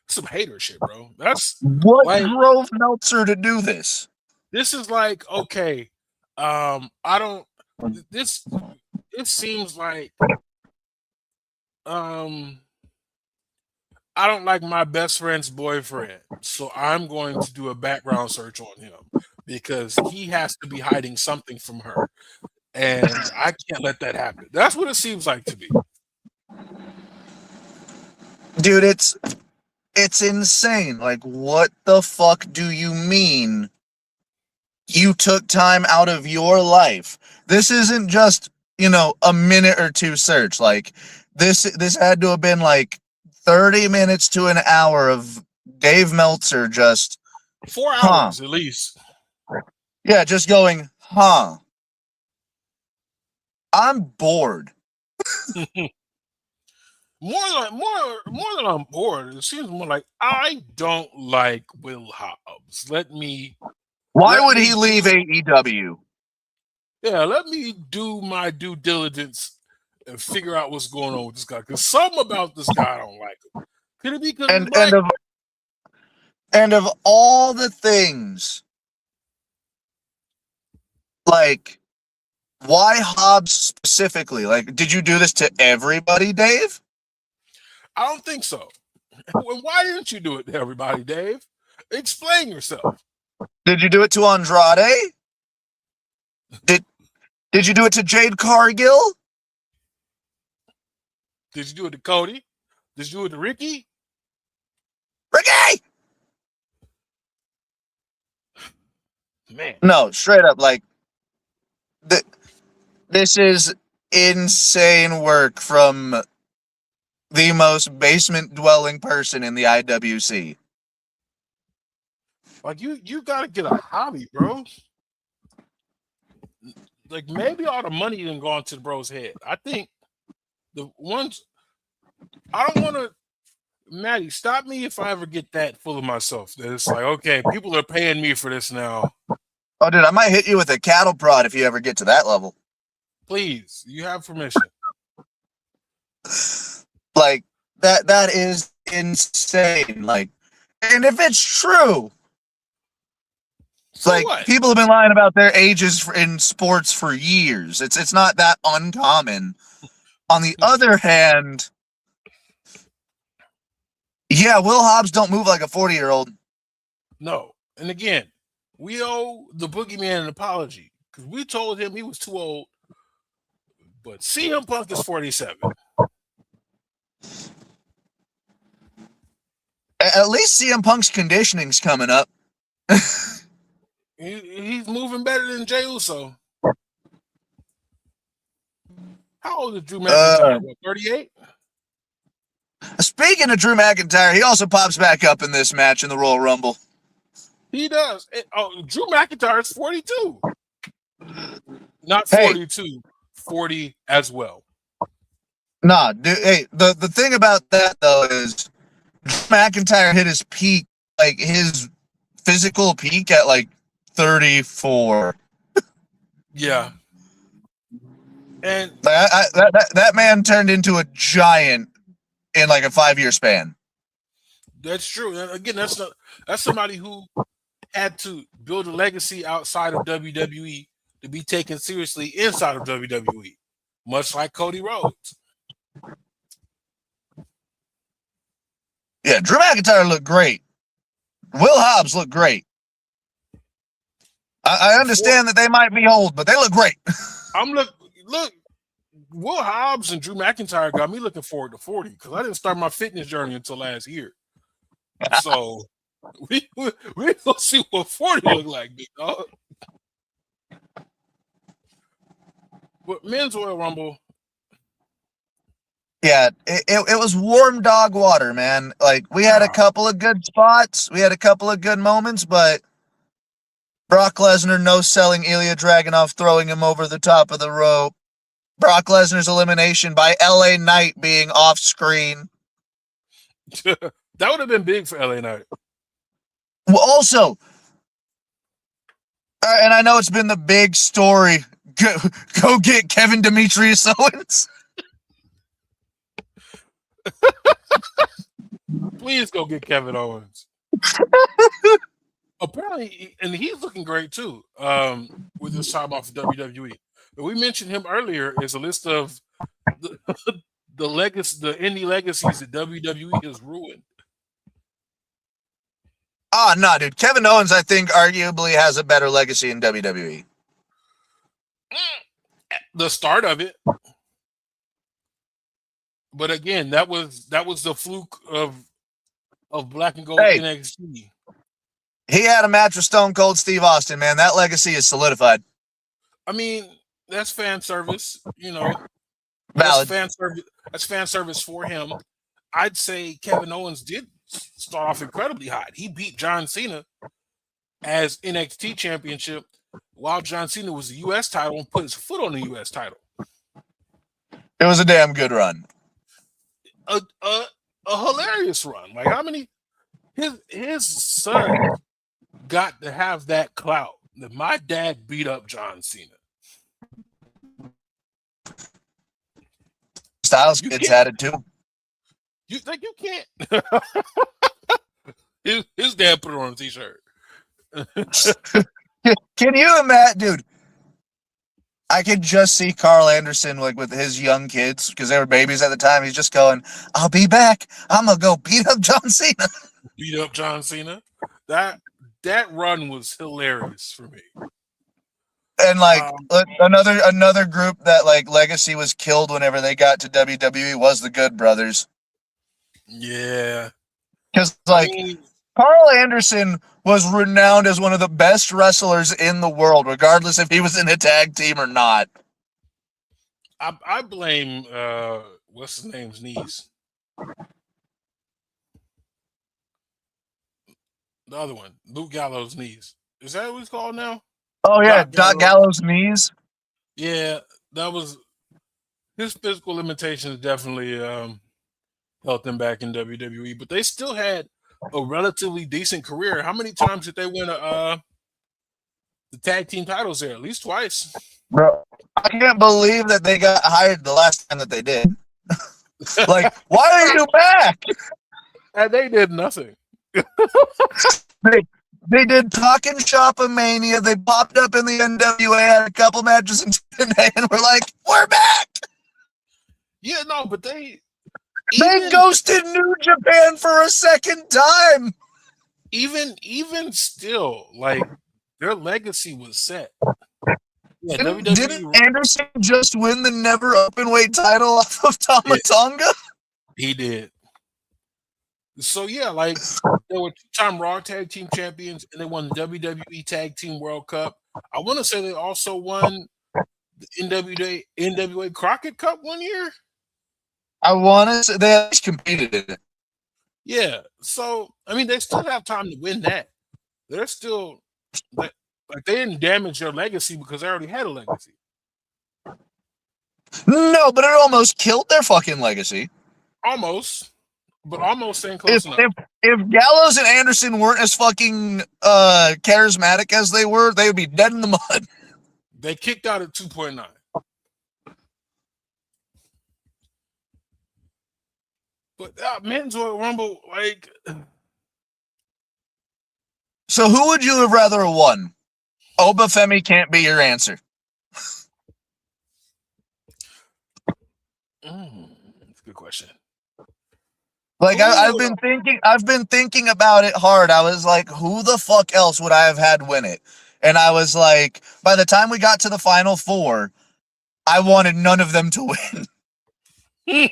Some hater shit, bro. That's what drove Meltzer to do this. This is okay. It seems like I don't like my best friend's boyfriend, so I'm going to do a background search on him because he has to be hiding something from her, and I can't let that happen. That's what it seems like to me. Dude, it's insane. Like, what the fuck do you mean you took time out of your life? This isn't just, a minute or two search. Like, this had to have been 30 minutes to an hour of Dave Meltzer just 4 hours at least. Yeah, just going, I'm bored. more than I'm bored. It seems more like I don't like Will Hobbs. Why would he leave AEW? Yeah, let me do my due diligence and figure out what's going on with this guy. Because something about this guy I don't like him. Could it be because and of all the things, like, why Hobbs specifically? Like, did you do this to everybody, Dave? I don't think so. Why didn't you do it to everybody, Dave? Explain yourself. Did you do it to Andrade? Did you do it to Jade Cargill? Did you do it to Cody? Did you do it to Ricky? Ricky! Man. No, straight up, like, this is insane work from the most basement-dwelling person in the IWC. Like, you got to get a hobby, bro. Like, maybe all the money didn't go into the bro's head. I think the ones... I don't want to... Matty, stop me if I ever get that full of myself. That it's like, okay, people are paying me for this now. Oh, dude, I might hit you with a cattle prod if you ever get to that level. Please, you have permission. Like, that is insane. Like, and if it's true, So like, what? people have been lying about their ages in sports for years. It's not that uncommon. On the other hand, yeah, Will Hobbs don't move like a 40-year-old. No. And again, we owe the boogeyman an apology because we told him he was too old. But CM Punk is 47. At least CM Punk's conditioning's coming up. He's moving better than Jey Uso. How old is Drew McIntyre? 38? Speaking of Drew McIntyre, he also pops back up in this match in the Royal Rumble. He does. Drew McIntyre is 42. Not 42, 40 as well. Nah, dude, hey, the thing about that, though, is Drew McIntyre hit his peak, like, his physical peak at, like, 34. Yeah. And that man turned into a giant in, like, a 5-year span. That's true. And again, that's somebody who had to build a legacy outside of WWE to be taken seriously inside of WWE, much like Cody Rhodes. Yeah, Drew McIntyre looked great. Will Hobbs looked great. I understand that they might be old, but they look great. Look, Will Hobbs and Drew McIntyre got me looking forward to 40 because I didn't start my fitness journey until last year. So we're gonna see what 40 look like, big dog. But men's Royal Rumble. Yeah, it was warm dog water, man. Like, we had a couple of good spots. We had a couple of good moments, but Brock Lesnar no-selling Ilya Dragunov, throwing him over the top of the rope. Brock Lesnar's elimination by LA Knight being off-screen. That would have been big for LA Knight. Well, also, and I know it's been the big story, go get Kevin Demetrius Owens. Please go get Kevin Owens. Apparently, and he's looking great too. With his time off of WWE, but we mentioned him earlier as a list of the indie legacies that WWE has ruined. No, dude. Kevin Owens, I think, arguably has a better legacy in WWE. The start of it. But again, that was the fluke of Black and Gold NXT. He had a match with Stone Cold Steve Austin, man. That legacy is solidified. I mean, that's fan service, you know. Valid. That's fan service for him. I'd say Kevin Owens did start off incredibly hot. He beat John Cena as NXT championship while John Cena was the U.S. title and put his foot on the U.S. title. It was a damn good run. A hilarious run. Like, how many? His son got to have that clout that my dad beat up John Cena. Styles Kid's had it too. You can't. his dad put it on a t-shirt. Can you imagine, dude? I could just see Carl Anderson like with his young kids because they were babies at the time. He's just going, "I'll be back. I'm gonna go beat up John Cena." Beat up John Cena. That run was hilarious for me. And like another group that like legacy was killed whenever they got to WWE was the Good Brothers. Yeah, because like Carl Anderson was renowned as one of the best wrestlers in the world, regardless if he was in a tag team or not. I blame what's his name's knees. The other one, Luke Gallows' knees. Is that what he's called now? Oh yeah, Doc Gallows' knees. Yeah, that was his physical limitations definitely held them back in WWE, but they still had a relatively decent career. How many times did they win the tag team titles there? At least twice. Bro, I can't believe that they got hired the last time that they did. Like, why are you back? And they did nothing. They did Talking Shop-A-Mania. They popped up in the NWA, had a couple matches in TNA, and we're like, we're back. Yeah, no, but they ghosted New Japan for a second time. Even still, like, their legacy was set. Yeah, didn't Anderson just win the never openweight title off of Tama Tonga? He did. So yeah, like they were two-time Raw Tag Team Champions, and they won the WWE Tag Team World Cup. I want to say they also won the NWA Crockett Cup one year. I want to say they at least competed in it. Yeah, so I mean, they still have time to win that. They're still like they didn't damage their legacy because they already had a legacy. No, but it almost killed their fucking legacy. Almost. But almost saying close enough. If Gallows and Anderson weren't as fucking charismatic as they were, they would be dead in the mud. They kicked out at 2.9. But Men's Royal Rumble, like. So who would you have rather won? Obafemi can't be your answer. That's a good question. Like I've been thinking about it hard. I was like, who the fuck else would I have had win it? And I was like, by the time we got to the final four, I wanted none of them to win. Who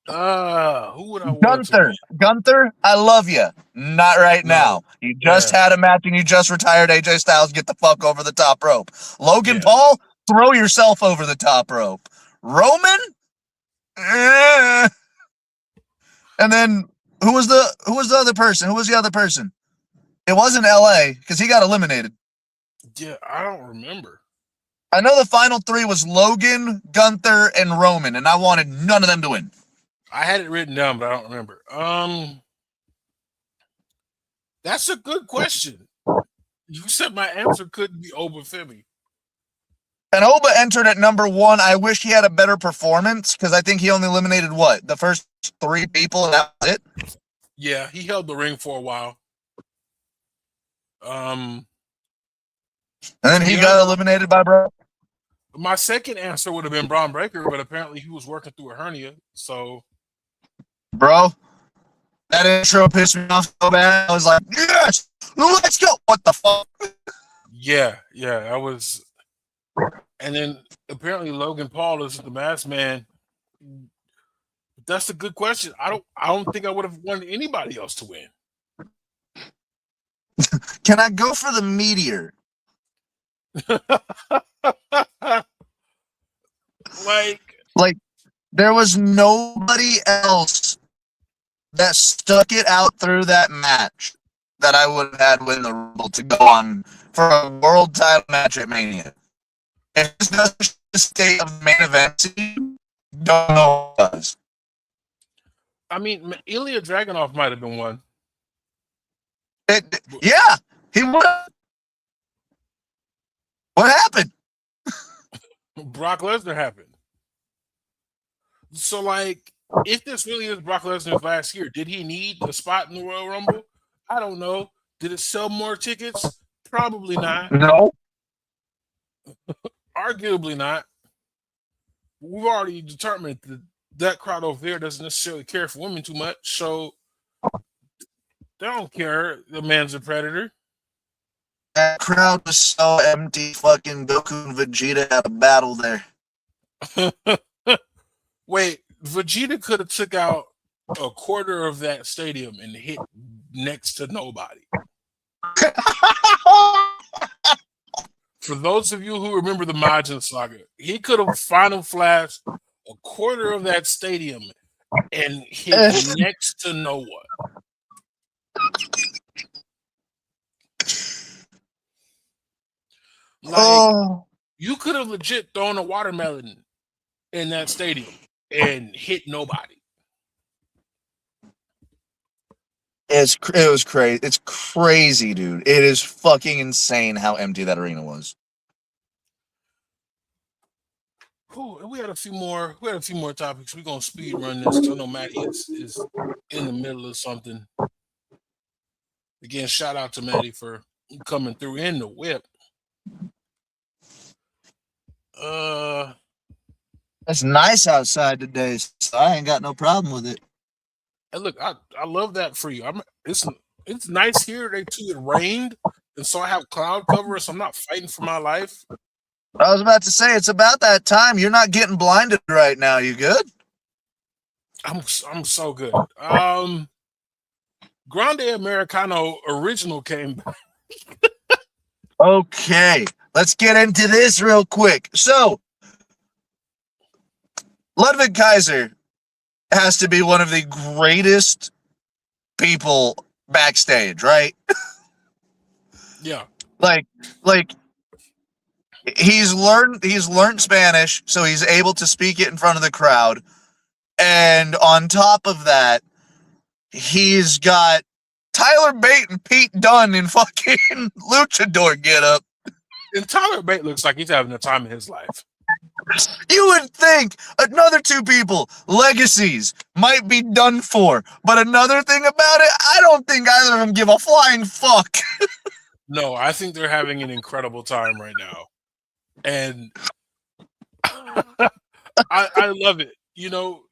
would I want? Gunther, I love you. Not right now. You just had a match and you just retired AJ Styles. Get the fuck over the top rope. Logan Paul, throw yourself over the top rope. Roman, And then who was the other person? Who was the other person? It wasn't LA because he got eliminated. Yeah, I don't remember. I know the final three was Logan, Gunther, and Roman, and I wanted none of them to win. I had it written down, but I don't remember. That's a good question. You said my answer couldn't be Obafemi. And Oba entered at number one. I wish he had a better performance because I think he only eliminated the first three people, and that was it. Yeah, he held the ring for a while. And then he got eliminated by Bro. My second answer would have been Braun Breaker, but apparently he was working through a hernia. So, bro, that intro pissed me off so bad. I was like, yes, let's go. What the fuck? Yeah, I was. And then apparently Logan Paul is the masked man. That's a good question. I don't think I would have wanted anybody else to win. Can I go for the Meteor? Like there was nobody else that stuck it out through that match that I would have had win the Rumble to go on for a world title match at Mania. If this doesn't show the state of the main event, don't know what does. I mean, Ilya Dragunov might have been one. Yeah, he would. What happened? Brock Lesnar happened. So, like, if this really is Brock Lesnar's last year, did he need a spot in the Royal Rumble? I don't know. Did it sell more tickets? Probably not. No. Arguably not. We've already determined that that crowd over there doesn't necessarily care for women too much, so they don't care. The man's a predator. That crowd was so empty. Fucking Goku and Vegeta had a battle there. Wait, Vegeta could have took out a quarter of that stadium and hit next to nobody. For those of you who remember the Majin Saga, he could have final flashed a quarter of that stadium and hit next to no one. Like, you could have legit thrown a watermelon in that stadium and hit nobody. It was crazy. It's crazy, dude. It is fucking insane how empty that arena was. Ooh, we had a few more topics. We're gonna speed run this because I know Matty is in the middle of something. Again, shout out to Matty for coming through in the whip. It's nice outside today, so I ain't got no problem with it. And look, I love that for you. It's nice here. It rained, and so I have cloud cover, so I'm not fighting for my life. I was about to say it's about that time. You're not getting blinded right now. You good? I'm so good. Grande Americano original came back. Okay, let's get into this real quick. So, Ludwig Kaiser has to be one of the greatest people backstage, right? Yeah. Like he's learned Spanish, so he's able to speak it in front of the crowd. And on top of that, he's got Tyler Bate and Pete Dunne in fucking luchador getup. And Tyler Bate looks like he's having the time of his life. You would think another two people, legacies, might be done for. But another thing about it, I don't think either of them give a flying fuck. No, I think they're having an incredible time right now. And I love it. You know,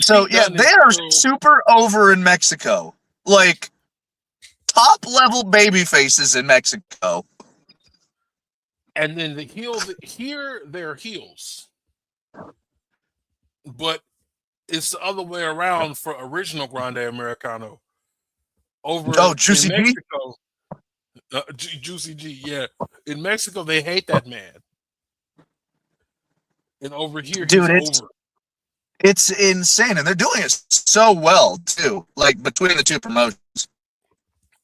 so yeah, they are super over in Mexico. Like top level baby faces in Mexico. And then the heels here, they're heels. But it's the other way around for original Grande Americano. Over Juicy in Mexico, Juicy G, yeah. In Mexico, they hate that man. And over here, dude, he's over. It's insane. And they're doing it so well, too. Like, between the two promotions.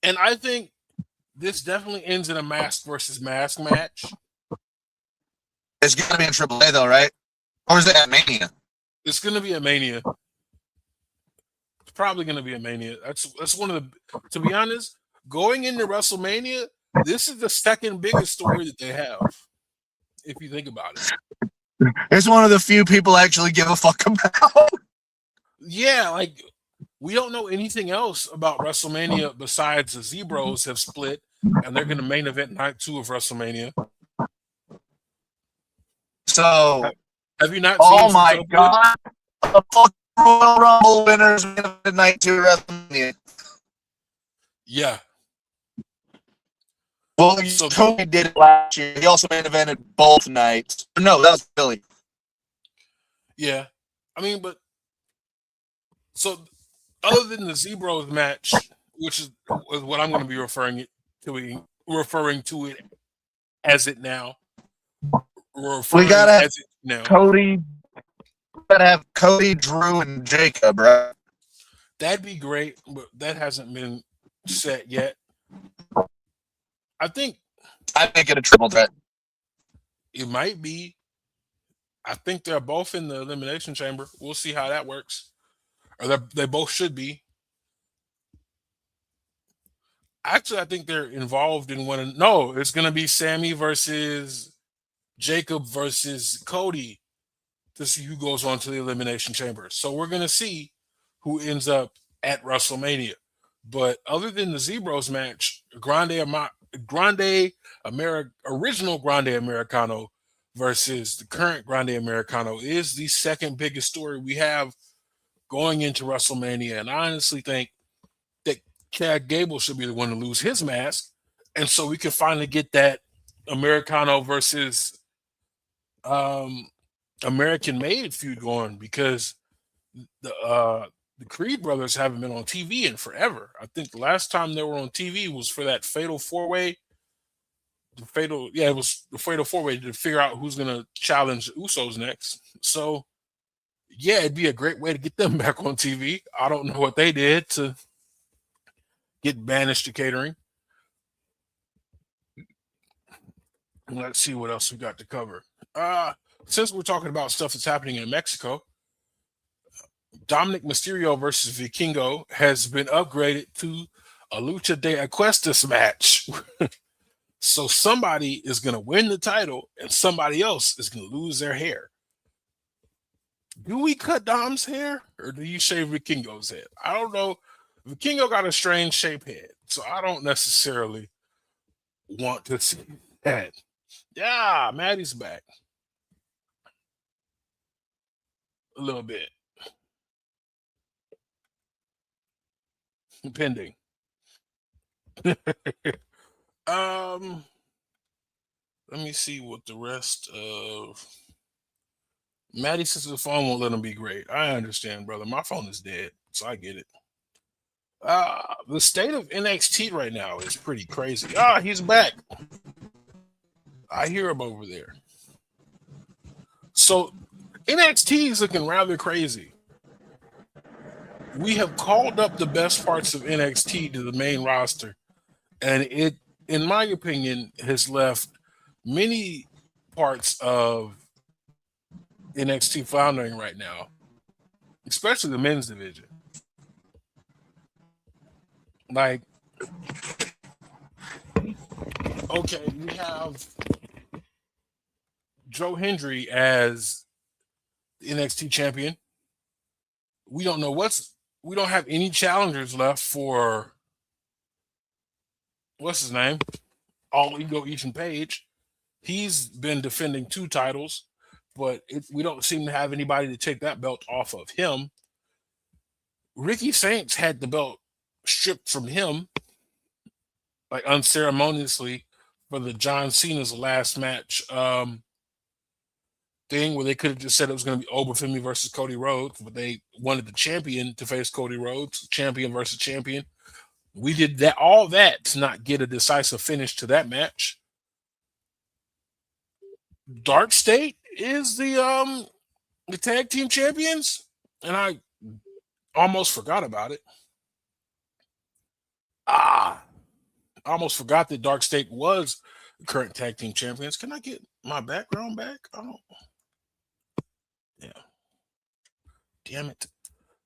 And I think this definitely ends in a mask versus mask match. It's going to be in AAA, though, right? Or is it at Mania? It's going to be a Mania. It's probably going to be a Mania. That's one of the... To be honest, going into WrestleMania, this is the second biggest story that they have, if you think about it. It's one of the few people actually give a fuck about. Yeah, like, we don't know anything else about WrestleMania besides the Zebros have split, and they're going to main event night 2 of WrestleMania. So, have you not seen? Oh my god! The fucking Royal Rumble winners main event night 2 WrestleMania. Yeah. Well, so Cody did it last year. He also main evented both nights. No, that was Philly. Yeah, I mean, but so other than the Zebros match, which is what I'm going to be referring to it as it now. We gotta have Cody gotta have Cody, Drew, and Jacob, right? That'd be great, but that hasn't been set yet. I think I make it a triple threat. it might be. I think they're both in the Elimination Chamber. We'll see how that works. Or they both should be. Actually, I think they're involved in one. No, it's going to be Sammy versus Jacob versus Cody to see who goes on to the Elimination Chamber. So we're going to see who ends up at WrestleMania. But other than the Zebros match, original Grande Americano versus the current Grande Americano is the second biggest story we have going into WrestleMania. And I honestly think that Chad Gable should be the one to lose his mask. And so we can finally get that Americano versus American made feud going, because the Creed brothers haven't been on TV in forever. I think the last time they were on TV was for that fatal four-way. It was the fatal four-way to figure out who's gonna challenge the Usos next. So yeah, it'd be a great way to get them back on TV. I don't know what they did to get banished to catering. Let's see what else we got to cover. Since we're talking about stuff that's happening in Mexico, Dominic Mysterio versus Vikingo has been upgraded to a Lucha de Acuestas match. So somebody is going to win the title and somebody else is going to lose their hair. Do we cut Dom's hair or do you shave Vikingo's head? I don't know. Vikingo got a strange shaped head, so I don't necessarily want to see that. Yeah, Matty's back. A little bit. Pending. Let me see what the rest of Matty says the phone won't let him be great. I understand, brother. My phone is dead, so I get it. The state of NXT right now is pretty crazy. He's back. I hear him over there. So NXT is looking rather crazy. We have called up the best parts of NXT to the main roster, and it, in my opinion, has left many parts of NXT floundering right now, especially the men's division. Like, okay, we have Joe Hendry as the NXT champion. We don't have any challengers left for what's his name? All Ego Ethan Page. He's been defending 2 titles, but we don't seem to have anybody to take that belt off of him. Ricky Saints had the belt stripped from him, like unceremoniously, for the John Cena's last match thing, where they could have just said it was going to be Obafemi versus Cody Rhodes, but they wanted the champion to face Cody Rhodes, champion versus champion. We did all that to not get a decisive finish to that match. Dark State is the tag team champions, and I almost forgot about it. I almost forgot that Dark State was the current tag team champions. Can I get my background back? Yeah. Damn it.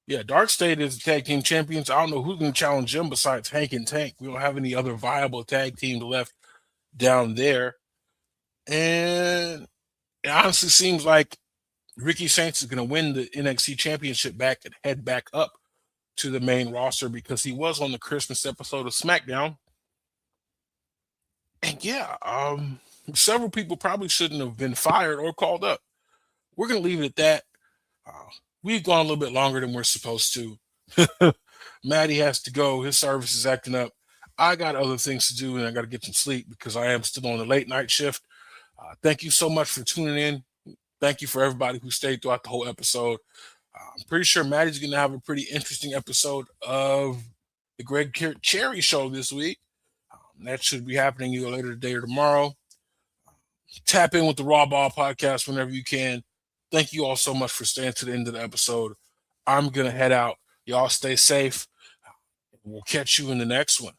Yeah, Dark State is the tag team champions. I don't know who's going to challenge them besides Hank and Tank. We don't have any other viable tag teams left down there. And it honestly seems like Ricky Saints is going to win the NXT championship back and head back up to the main roster, because he was on the Christmas episode of SmackDown. And yeah, several people probably shouldn't have been fired or called up. We're going to leave it at that. We've gone a little bit longer than we're supposed to. Matty has to go. His service is acting up. I got other things to do, and I got to get some sleep because I am still on the late night shift. Thank you so much for tuning in. Thank you for everybody who stayed throughout the whole episode. I'm pretty sure Matty's going to have a pretty interesting episode of the Greg Cherry Show this week. That should be happening either later today or tomorrow. Tap in with the Raw Ball podcast whenever you can. Thank you all so much for staying to the end of the episode. I'm going to head out. Y'all stay safe. We'll catch you in the next one.